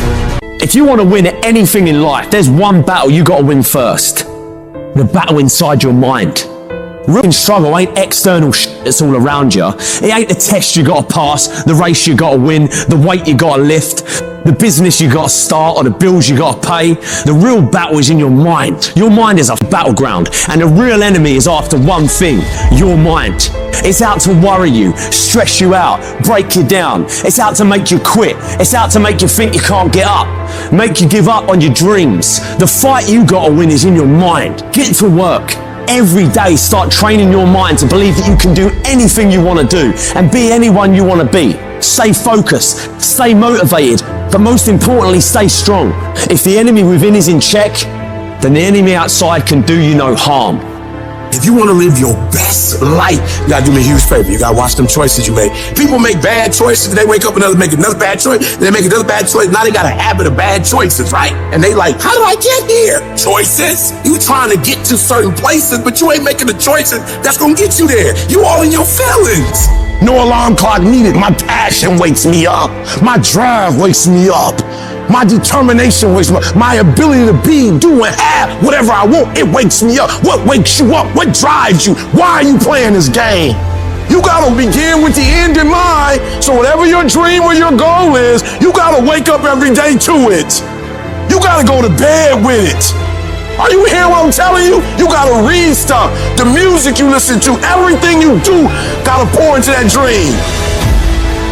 If you want to win at anything in life, there's one battle you got to win first. The battle inside your mind. Real struggle ain't external shit that's all around you. It ain't the test you got to pass, the race you got to win, the weight you got to lift, the business you got to start, or the bills you got to pay. The real battle is in your mind. Your mind is a battleground, and the real enemy is after one thing, your mind. It's out to worry you, stress you out, break you down. It's out to make you quit. It's out to make you think you can't get up, make you give up on your dreams. The fight you got to win is in your mind. Get to work. Every day start training your mind to believe that you can do anything you want to do and be anyone you want to be. Stay focused, stay motivated, but most importantly, stay strong. If the enemy within is in check, then the enemy outside can do you no harm. If you want to live your best life, you gotta do me a huge favor. You gotta watch them choices you make. People make bad choices, they wake up and make another bad choice, then they make another bad choice. Now they got a habit of bad choices, right? And they like, how did I get here? Choices. You trying to get to certain places, but you ain't making the choices that's gonna get you there. You all in your feelings. No alarm clock needed. My passion wakes me up. My drive wakes me up. My determination wakes me up. My ability to be, do, and have whatever I want, it wakes me up. What wakes you up? What drives you? Why are you playing this game? You gotta begin with the end in mind. So whatever your dream or your goal is, you gotta wake up every day to it. You gotta go to bed with it. Are you hearing what I'm telling you? You gotta read stuff. The music you listen to, everything you do, gotta pour into that dream.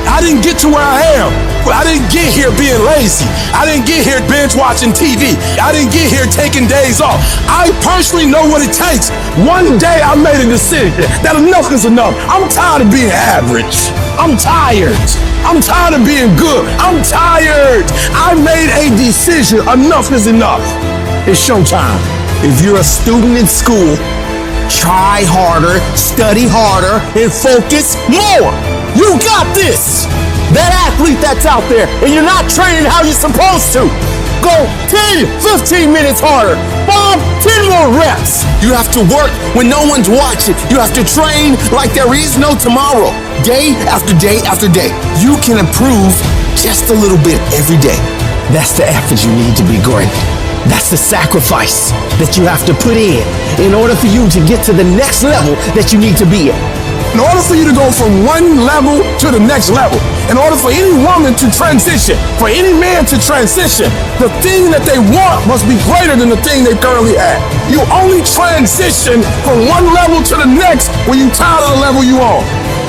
I didn't get to where I am. I didn't get here being lazy. I didn't get here binge watching TV. I didn't get here taking days off. I personally know what it takes. One day I made a decision that enough is enough. I'm tired of being average. I'm tired. I'm tired of being good. I'm tired. I made a decision. Enough is enough. It's showtime. If you're a student in school, try harder, study harder, and focus more. You got this. that athlete that's out there and you're not training how you're supposed to, go 10, 15 minutes harder. Bob, 10 more reps. You have to work when no one's watching. You have to train like there is no tomorrow. Day after day after day. You can improve just a little bit every day. That's the effort you need to be great. That's the sacrifice that you have to put in order for you to get to the next level that you need to be at. In order for you to go from one level to the next level, in order for any woman to transition, for any man to transition, the thing that they want must be greater than the thing they currently have. You only transition from one level to the next when you're tired of the level you on.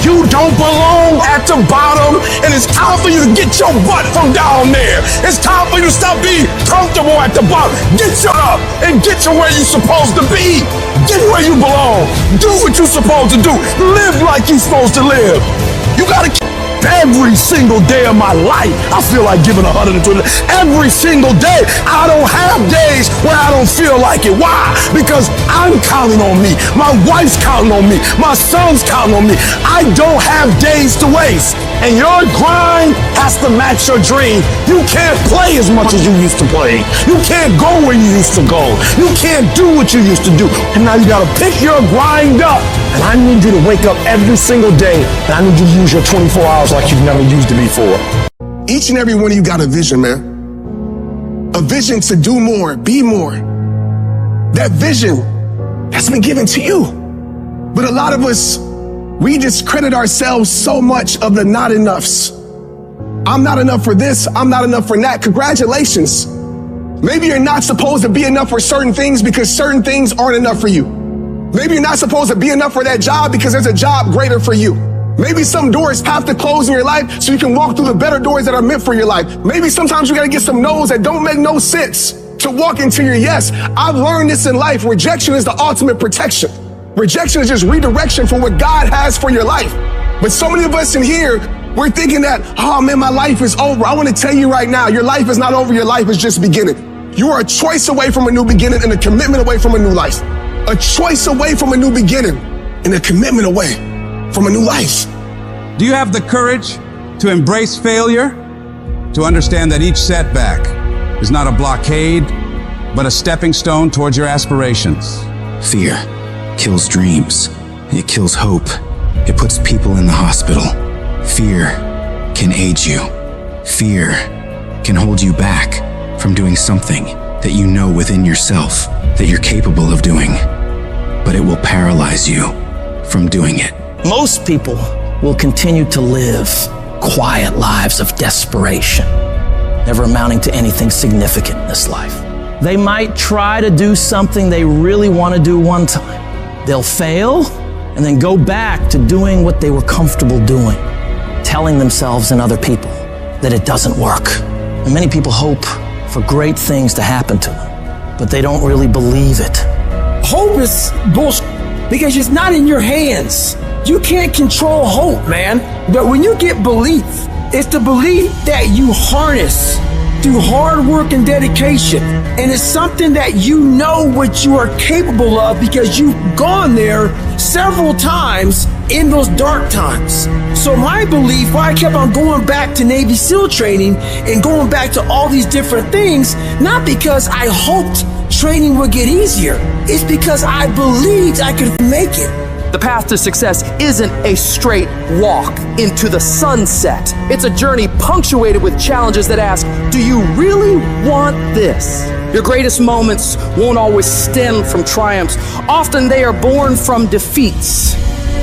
You don't belong at the bottom, and it's time for you to get your butt from down there. It's time for you to stop being comfortable at the bottom. Get your up and get to where you're supposed to be. Get where you belong. Do what you're supposed to do. Live like you're supposed to live. You gotta keep every single day of my life. I feel like giving 120. Every single day. I don't have days where I don't feel like it. Why? Because I'm counting on me. My wife's counting on me. My son's counting on me. I don't have days to waste. And your grind has to match your dream. You can't play as much as you used to play. You can't go where you used to go. You can't do what you used to do. And now you gotta pick your grind up. And I need you to wake up every single day, and I need you to use your 24 hours like you've never used it before. Each and every one of you got a vision, man. A vision to do more, be more. That vision has been given to you. But a lot of us, we discredit ourselves so much of the not enoughs. I'm not enough for this, I'm not enough for that. Congratulations. Maybe you're not supposed to be enough for certain things because certain things aren't enough for you. Maybe you're not supposed to be enough for that job because there's a job greater for you. Maybe some doors have to close in your life so you can walk through the better doors that are meant for your life. Maybe sometimes you gotta get some no's that don't make no sense to walk into your yes. I've learned this in life. Rejection is the ultimate protection. Rejection is just redirection for what God has for your life. But so many of us in here, we're thinking that, oh man, my life is over. I want to tell you right now, your life is not over. Your life is just beginning. You are a choice away from a new beginning and a commitment away from a new life. A choice away from a new beginning and a commitment away from a new life. Do you have the courage to embrace failure? To understand that each setback is not a blockade, but a stepping stone towards your aspirations? Fear kills dreams. It kills hope. It puts people in the hospital. Fear can age you. Fear can hold you back from doing something that you know within yourself that you're capable of doing. But it will paralyze you from doing it. Most people will continue to live quiet lives of desperation, never amounting to anything significant in this life. They might try to do something they really want to do one time. They'll fail and then go back to doing what they were comfortable doing, telling themselves and other people that it doesn't work. And many people hope for great things to happen to them, but they don't really believe it. Hope is bullshit because it's not in your hands. You can't control hope, man. But when you get belief, it's the belief that you harness through hard work and dedication. And it's something that you know what you are capable of because you've gone there several times in those dark times. So my belief, why I kept on going back to Navy SEAL training and going back to all these different things, not because I hoped training would get easier. It's because I believed I could make it. The path to success isn't a straight walk into the sunset. It's a journey punctuated with challenges that ask, do you really want this? Your greatest moments won't always stem from triumphs. Often they are born from defeats.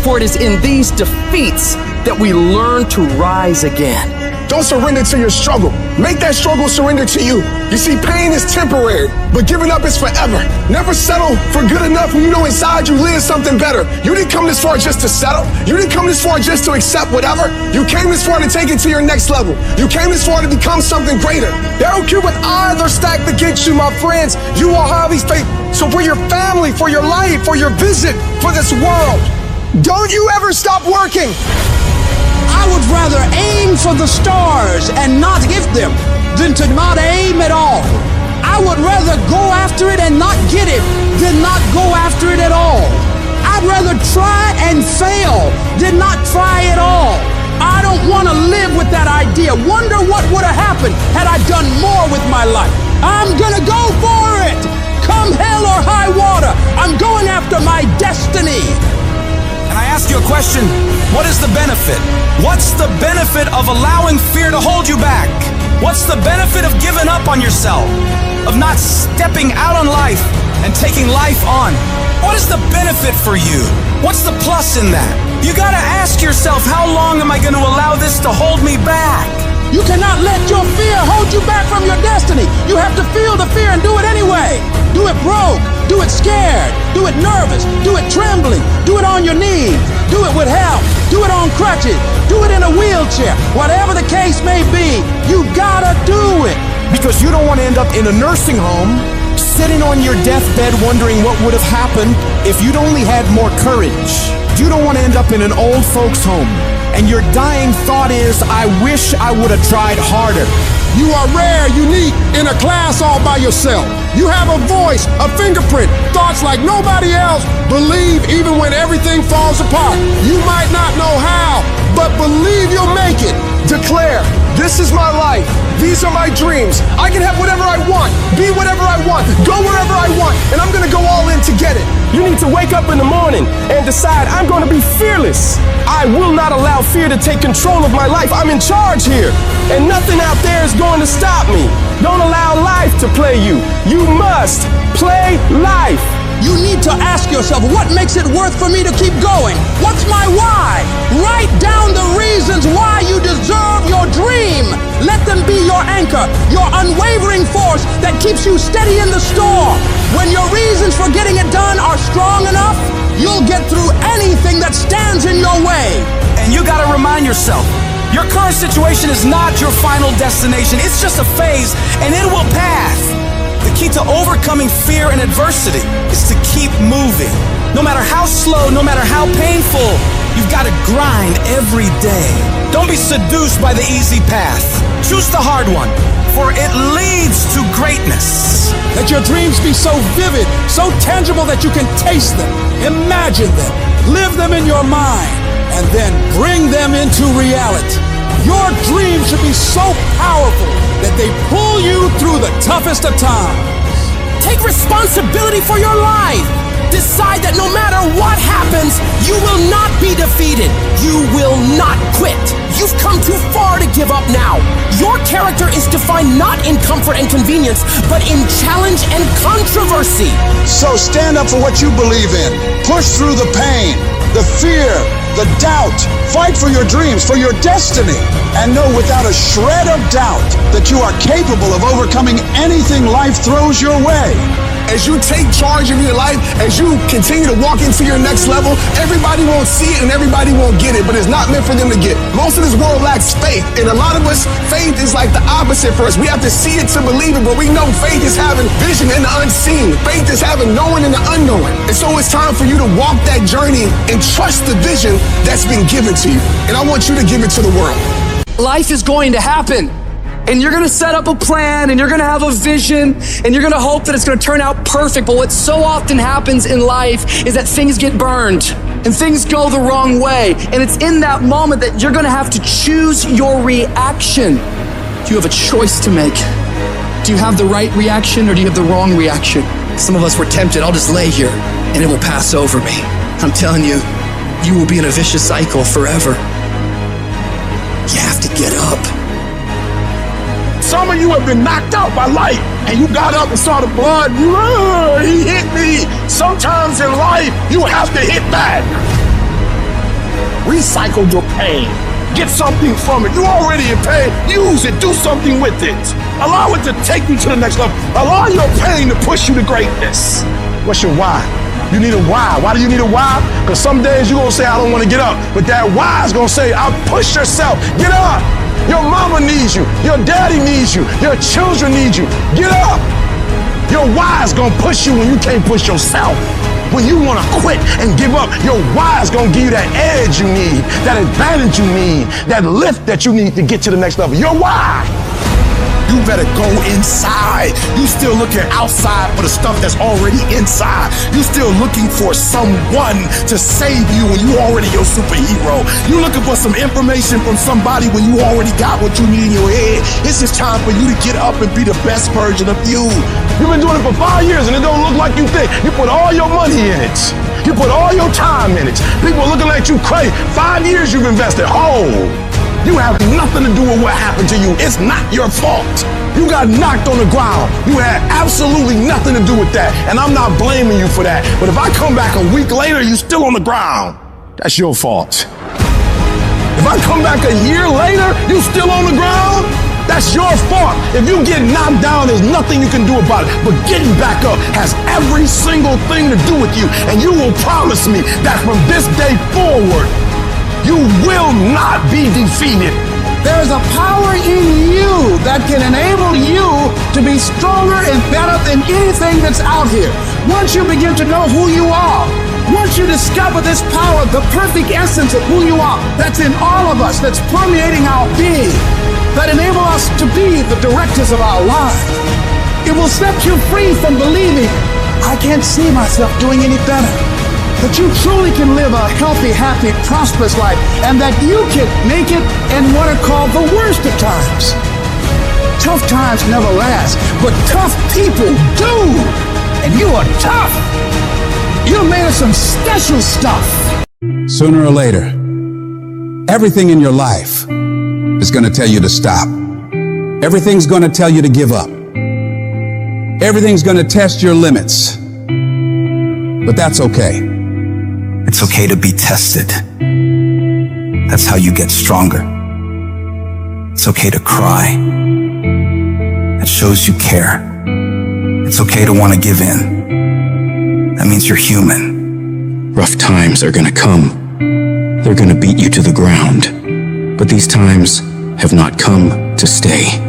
For it is in these defeats that we learn to rise again. Don't surrender to your struggle. Make that struggle surrender to you. You see, pain is temporary, but giving up is forever. Never settle for good enough when you know inside you live something better. You didn't come this far just to settle. You didn't come this far just to accept whatever. You came this far to take it to your next level. You came this far to become something greater. They don't care what odds are stacked against you, my friends. You are highly faithful. So for your family, for your life, for your vision, for this world, don't you ever stop working. I would rather aim for the stars and not hit them than to not aim at all. I would rather go after it and not get it than not go after it at all. I'd rather try and fail than not try at all. I don't want to live with that idea. Wonder what would have happened had I done more with my life. I'm gonna go for it. Come hell or high water, I'm going after my destiny. And I ask you a question, what is the benefit? What's the benefit of allowing fear to hold you back? What's the benefit of giving up on yourself? Of not stepping out on life and taking life on? What is the benefit for you? What's the plus in that? You gotta ask yourself, how long am I gonna allow this to hold me back? You cannot let your fear hold you back from your destiny. You have to feel the fear and do it anyway. Do it broke, do it scared, do it nervous, do it trembling, do it on your knees, do it with help, do it on crutches, do it in a wheelchair. Whatever the case may be, you gotta do it. Because you don't want to end up in a nursing home, sitting on your deathbed wondering what would have happened if you'd only had more courage. You don't want to end up in an old folks home, and your dying thought is, I wish I would have tried harder. You are rare, unique, in a class all by yourself. You have a voice, a fingerprint, thoughts like nobody else. Believe even when everything falls apart. You might not know how, but believe you'll make it. Declare, this is my life. These are my dreams. I can have whatever I want, be whatever I want, go wherever I want, and I'm gonna go all in to get it. You need to wake up in the morning and decide, I'm going to be fearless. I will not allow fear to take control of my life. I'm in charge here, and nothing out there is going to stop me. Don't allow life to play you. You must play life. You need to ask yourself, what makes it worth for me to keep going? What's my why? Write down the reasons why you deserve your dream. Let them be your anchor, your unwavering force that keeps you steady in the storm. When your reasons for getting it done are strong enough, you'll get through anything that stands in your way. And you gotta remind yourself, your current situation is not your final destination. It's just a phase, and it will pass. The key to overcoming fear and adversity is to keep moving. No matter how slow, no matter how painful, you've got to grind every day. Don't be seduced by the easy path. Choose the hard one, for it leads to greatness. Let your dreams be so vivid, so tangible that you can taste them, imagine them, live them in your mind, and then bring them into reality. Your dreams should be so powerful that they pull you through the toughest of times. Take responsibility for your life. Decide that no matter what happens, you will not be defeated. You will not quit. You've come too far to give up now. Your character is defined not in comfort and convenience, but in challenge and controversy. So stand up for what you believe in. Push through the pain, the fear, the doubt. Fight for your dreams, for your destiny. And know without a shred of doubt that you are capable of overcoming anything life throws your way. As you take charge of your life, as you continue to walk into your next level, everybody won't see it and everybody won't get it, but it's not meant for them to get. Most of this world lacks faith, and a lot of us, faith is like the opposite for us. We have to see it to believe it, but we know faith is having vision in the unseen. Faith is having knowing in the unknown. And so it's time for you to walk that journey and trust the vision that's been given to you. And I want you to give it to the world. Life is going to happen. And you're gonna set up a plan, and you're gonna have a vision, and you're gonna hope that it's gonna turn out perfect. But what so often happens in life is that things get burned, and things go the wrong way. And it's in that moment that you're gonna have to choose your reaction. Do you have a choice to make? Do you have the right reaction, or do you have the wrong reaction? Some of us were tempted, I'll just lay here, and it will pass over me. I'm telling you, you will be in a vicious cycle forever. You have to get up. Some of you have been knocked out by life, and you got up and saw the blood. He hit me. Sometimes in life, you have to hit back. Recycle your pain. Get something from it. You already in pain. Use it. Do something with it. Allow it to take you to the next level. Allow your pain to push you to greatness. What's your why? You need a why. Why do you need a why? Because some days you're going to say, I don't want to get up. But that why is going to say, I'll push yourself. Get up. Your mama needs you. Your daddy needs you. Your children need you. Get up. Your why is going to push you when you can't push yourself. When you want to quit and give up, your why is going to give you that edge you need, that advantage you need, that lift that you need to get to the next level. Your why. You better go inside. You still looking outside for the stuff that's already inside. You still looking for someone to save you when you already your superhero. You looking for some information from somebody when you already got what you need in your head. It's just time for you to get up and be the best version of you. You've been doing it for 5 years and it don't look like you think. You put all your money in it. You put all your time in it. People are looking at you crazy. 5 years you've invested. Oh, you have nothing to do with what happened to you. It's not your fault. You got knocked on the ground. You had absolutely nothing to do with that. And I'm not blaming you for that. But if I come back a week later, you still on the ground, that's your fault. If I come back a year later, you still on the ground, that's your fault. If you get knocked down, there's nothing you can do about it. But getting back up has every single thing to do with you. And you will promise me that from this day forward, you will not be defeated. There's a power in you that can enable you to be stronger and better than anything that's out here. Once you begin to know who you are, once you discover this power, the perfect essence of who you are, that's in all of us, that's permeating our being, that enable us to be the directors of our lives, it will set you free from believing, I can't see myself doing any better. That you truly can live a healthy, happy, prosperous life, and that you can make it in what are called the worst of times. Tough times never last, but tough people do. And you are tough. You're made of some special stuff. Sooner or later, everything in your life is going to tell you to stop. Everything's going to tell you to give up. Everything's going to test your limits. But that's okay. It's okay to be tested. That's how you get stronger. It's okay to cry. That shows you care. It's okay to want to give in. That means you're human. Rough times are gonna come. They're gonna beat you to the ground. But these times have not come to stay.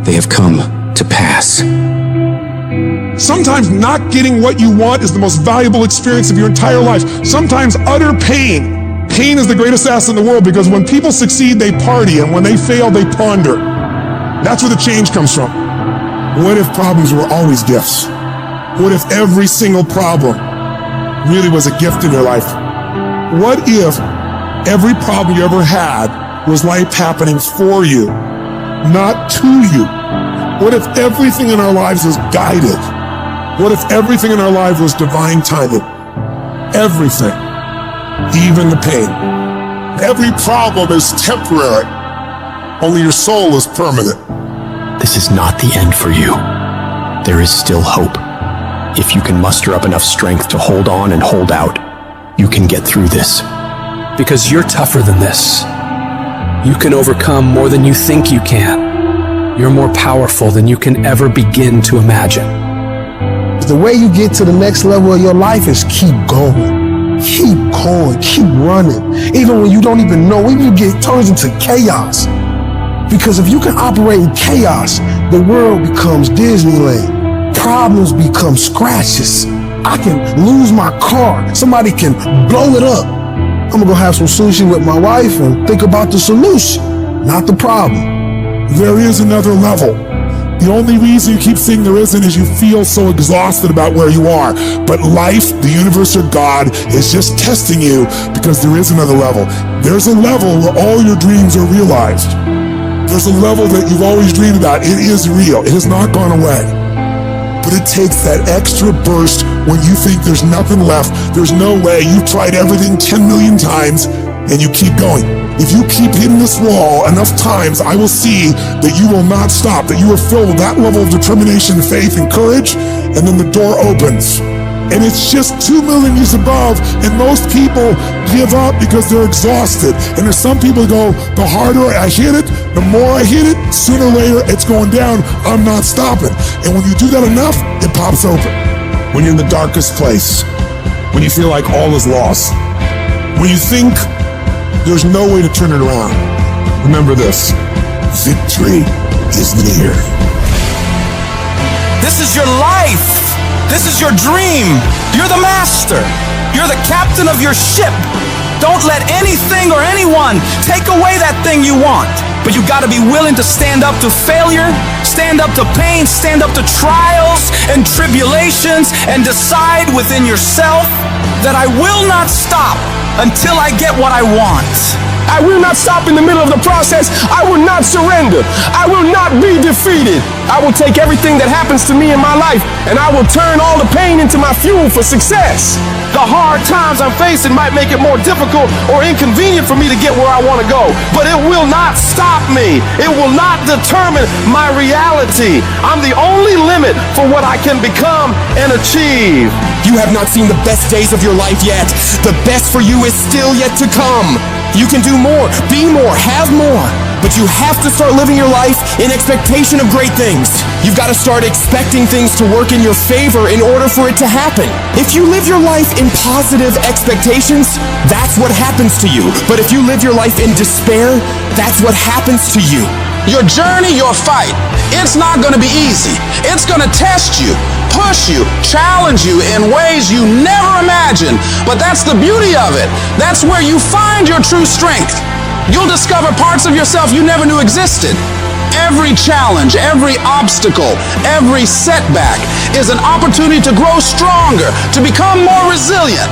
They have come to pass. Sometimes not getting what you want is the most valuable experience of your entire life. Sometimes utter pain. Pain is the greatest asset in the world because when people succeed, they party, and when they fail, they ponder. That's where the change comes from. What if problems were always gifts? What if every single problem really was a gift in your life? What if every problem you ever had was life happening for you, not to you? What if everything in our lives was guided? What if everything in our life was divine timing? Everything, even the pain. Every problem is temporary. Only your soul is permanent. This is not the end for you. There is still hope. If you can muster up enough strength to hold on and hold out, you can get through this. Because you're tougher than this. You can overcome more than you think you can. You're more powerful than you can ever begin to imagine. The way you get to the next level of your life is keep going. Keep going, keep running. Even when you don't even know, even you get turns into chaos. Because if you can operate in chaos, the world becomes Disneyland. Problems become scratches. I can lose my car. Somebody can blow it up. I'm gonna go have some sushi with my wife and think about the solution, not the problem. There is another level. The only reason you keep saying there isn't is you feel so exhausted about where you are. But life, the universe, or God is just testing you because there is another level. There's a level where all your dreams are realized. There's a level that you've always dreamed about. It is real. It has not gone away. But it takes that extra burst when you think there's nothing left. There's no way. You've tried everything 10 million times and you keep going. If you keep hitting this wall enough times, I will see that you will not stop, that you are filled with that level of determination, faith, and courage, and then the door opens. And it's just 2 million years above, and most people give up because they're exhausted. And there's some people who go, the harder I hit it, the more I hit it, sooner or later it's going down, I'm not stopping. And when you do that enough, it pops open. When you're in the darkest place, when you feel like all is lost, when you think there's no way to turn it around, remember this: victory is near. This is your life. This is your dream. You're the master. You're the captain of your ship. Don't let anything or anyone take away that thing you want. But you gotta be willing to stand up to failure, Stand up to pain, stand up to trials and tribulations, and decide within yourself that I will not stop until I get what I want. I will not stop in the middle of the process. I will not surrender. I will not be defeated. I will take everything that happens to me in my life and I will turn all the pain into my fuel for success. The hard times I'm facing might make it more difficult or inconvenient for me to get where I want to go, but it will not stop me. It will not determine my reality. I'm the only limit for what I can become and achieve. You have not seen the best days of your life yet. The best for you is still yet to come. You can do more, be more, have more. But you have to start living your life in expectation of great things. You've got to start expecting things to work in your favor in order for it to happen. If you live your life in positive expectations, that's what happens to you. But if you live your life in despair, that's what happens to you. Your journey, your fight, it's not going to be easy. It's going to test you, push you, challenge you in ways you never imagined. But that's the beauty of it. That's where you find your true strength. You'll discover parts of yourself you never knew existed. Every challenge, every obstacle, every setback is an opportunity to grow stronger, to become more resilient.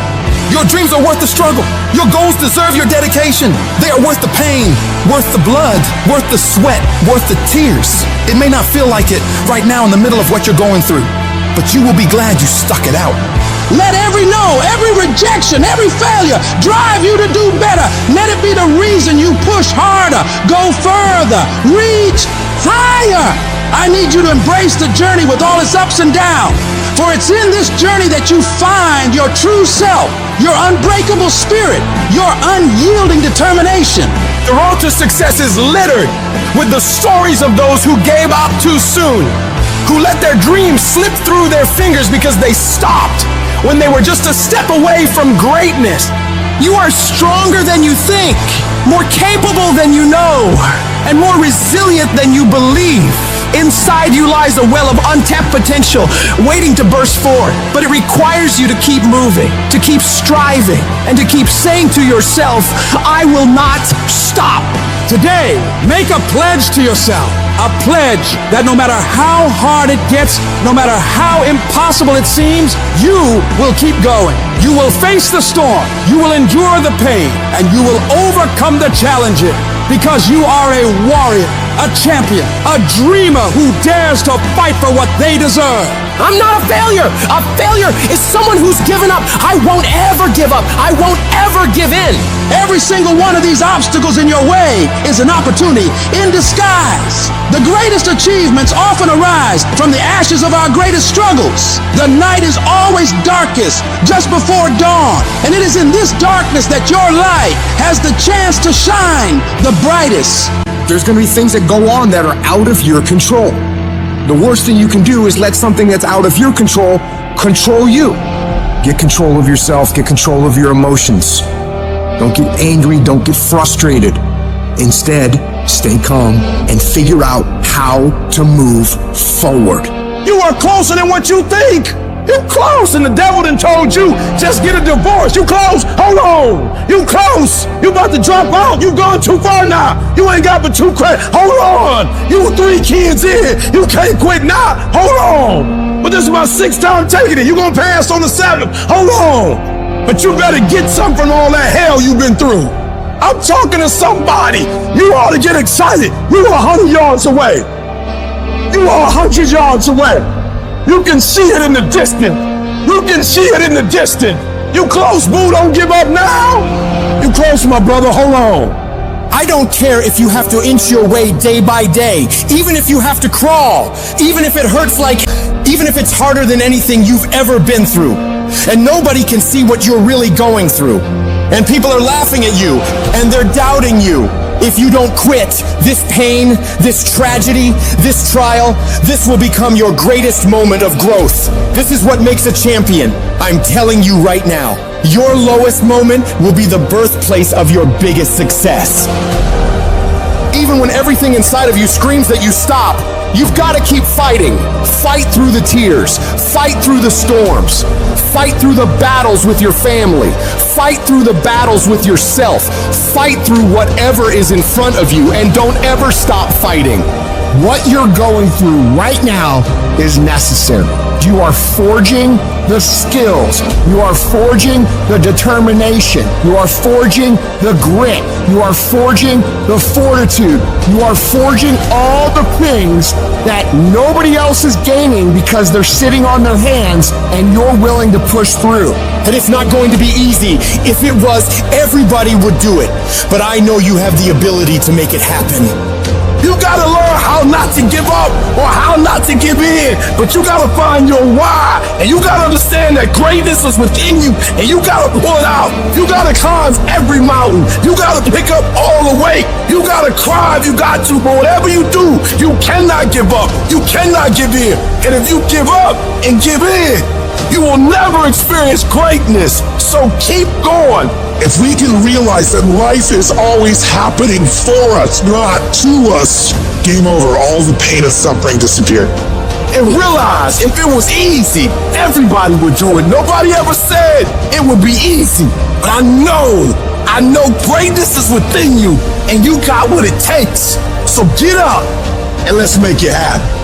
Your dreams are worth the struggle. Your goals deserve your dedication. They are worth the pain, worth the blood, worth the sweat, worth the tears. It may not feel like it right now in the middle of what you're going through, but you will be glad you stuck it out. Let every no, every rejection, every failure drive you to do better. Let it be the reason you push harder, go further, reach higher. I need you to embrace the journey with all its ups and downs. For it's in this journey that you find your true self, your unbreakable spirit, your unyielding determination. The road to success is littered with the stories of those who gave up too soon, who let their dreams slip through their fingers because they stopped when they were just a step away from greatness. You are stronger than you think, more capable than you know, and more resilient than you believe. Inside you lies a well of untapped potential waiting to burst forth, but it requires you to keep moving, to keep striving, and to keep saying to yourself, I will not stop. Today, make a pledge to yourself. A pledge that no matter how hard it gets, no matter how impossible it seems, you will keep going. You will face the storm. You will endure the pain. And you will overcome the challenges. Because you are a warrior, a champion, a dreamer who dares to fight for what they deserve. I'm not a failure. A failure is someone who's given up. I won't ever give up. I won't ever give in. Every single one of these obstacles in your way is an opportunity in disguise. The greatest achievements often arise from the ashes of our greatest struggles. The night is always darkest just before dawn, and it is in this darkness that your light has the chance to shine the brightest. There's going to be things that go on that are out of your control. The worst thing you can do is let something that's out of your control control you. Get control of yourself, get control of your emotions. Don't get angry, don't get frustrated. Instead, stay calm and figure out how to move forward. You are closer than what you think. You close, and the devil done told you, just get a divorce. You close, hold on. You close, you about to drop out. You going too far now. You ain't got but 2 credits. Hold on. You 3 kids in. You can't quit now. Hold on. But this is my 6th time taking it. You gonna pass on the 7th. Hold on. But you better get something from all that hell you've been through. I'm talking to somebody. You ought to get excited. You are 100 yards away. You are 100 yards away. You can see it in the distance. You can see it in the distance. You close, boo. Don't give up now. You close, my brother. Hold on. I don't care if you have to inch your way day by day, even if you have to crawl, even if it hurts even if it's harder than anything you've ever been through. And nobody can see what you're really going through. And people are laughing at you, and they're doubting you. If you don't quit, this pain, this tragedy, this trial, this will become your greatest moment of growth. This is what makes a champion. I'm telling you right now, your lowest moment will be the birthplace of your biggest success. Even when everything inside of you screams that you stop, you've got to keep fighting. Fight through the tears. Fight through the storms. Fight through the battles with your family. Fight through the battles with yourself. Fight through whatever is in front of you, and don't ever stop fighting. what you're going through right now is necessary. You are forging the skills. You are forging the determination. You are forging the grit. You are forging the fortitude. You are forging all the things that nobody else is gaining because they're sitting on their hands and you're willing to push through. And it's not going to be easy. If it was, everybody would do it. But I know you have the ability to make it happen. You gotta learn how not to give up or how not to give in. But you gotta find your why. And you gotta understand that greatness is within you. And you gotta pull it out. You gotta climb every mountain. You gotta pick up all the weight. You gotta cry if you got to. But whatever you do, you cannot give up. You cannot give in. And if you give up and give in, you will never experience greatness. So keep going. If we can realize that life is always happening for us, not to us, game over. All the pain and suffering disappear. And realize if it was easy, everybody would do it. Nobody ever said it would be easy. But I know greatness is within you and you got what it takes. So get up and let's make it happen.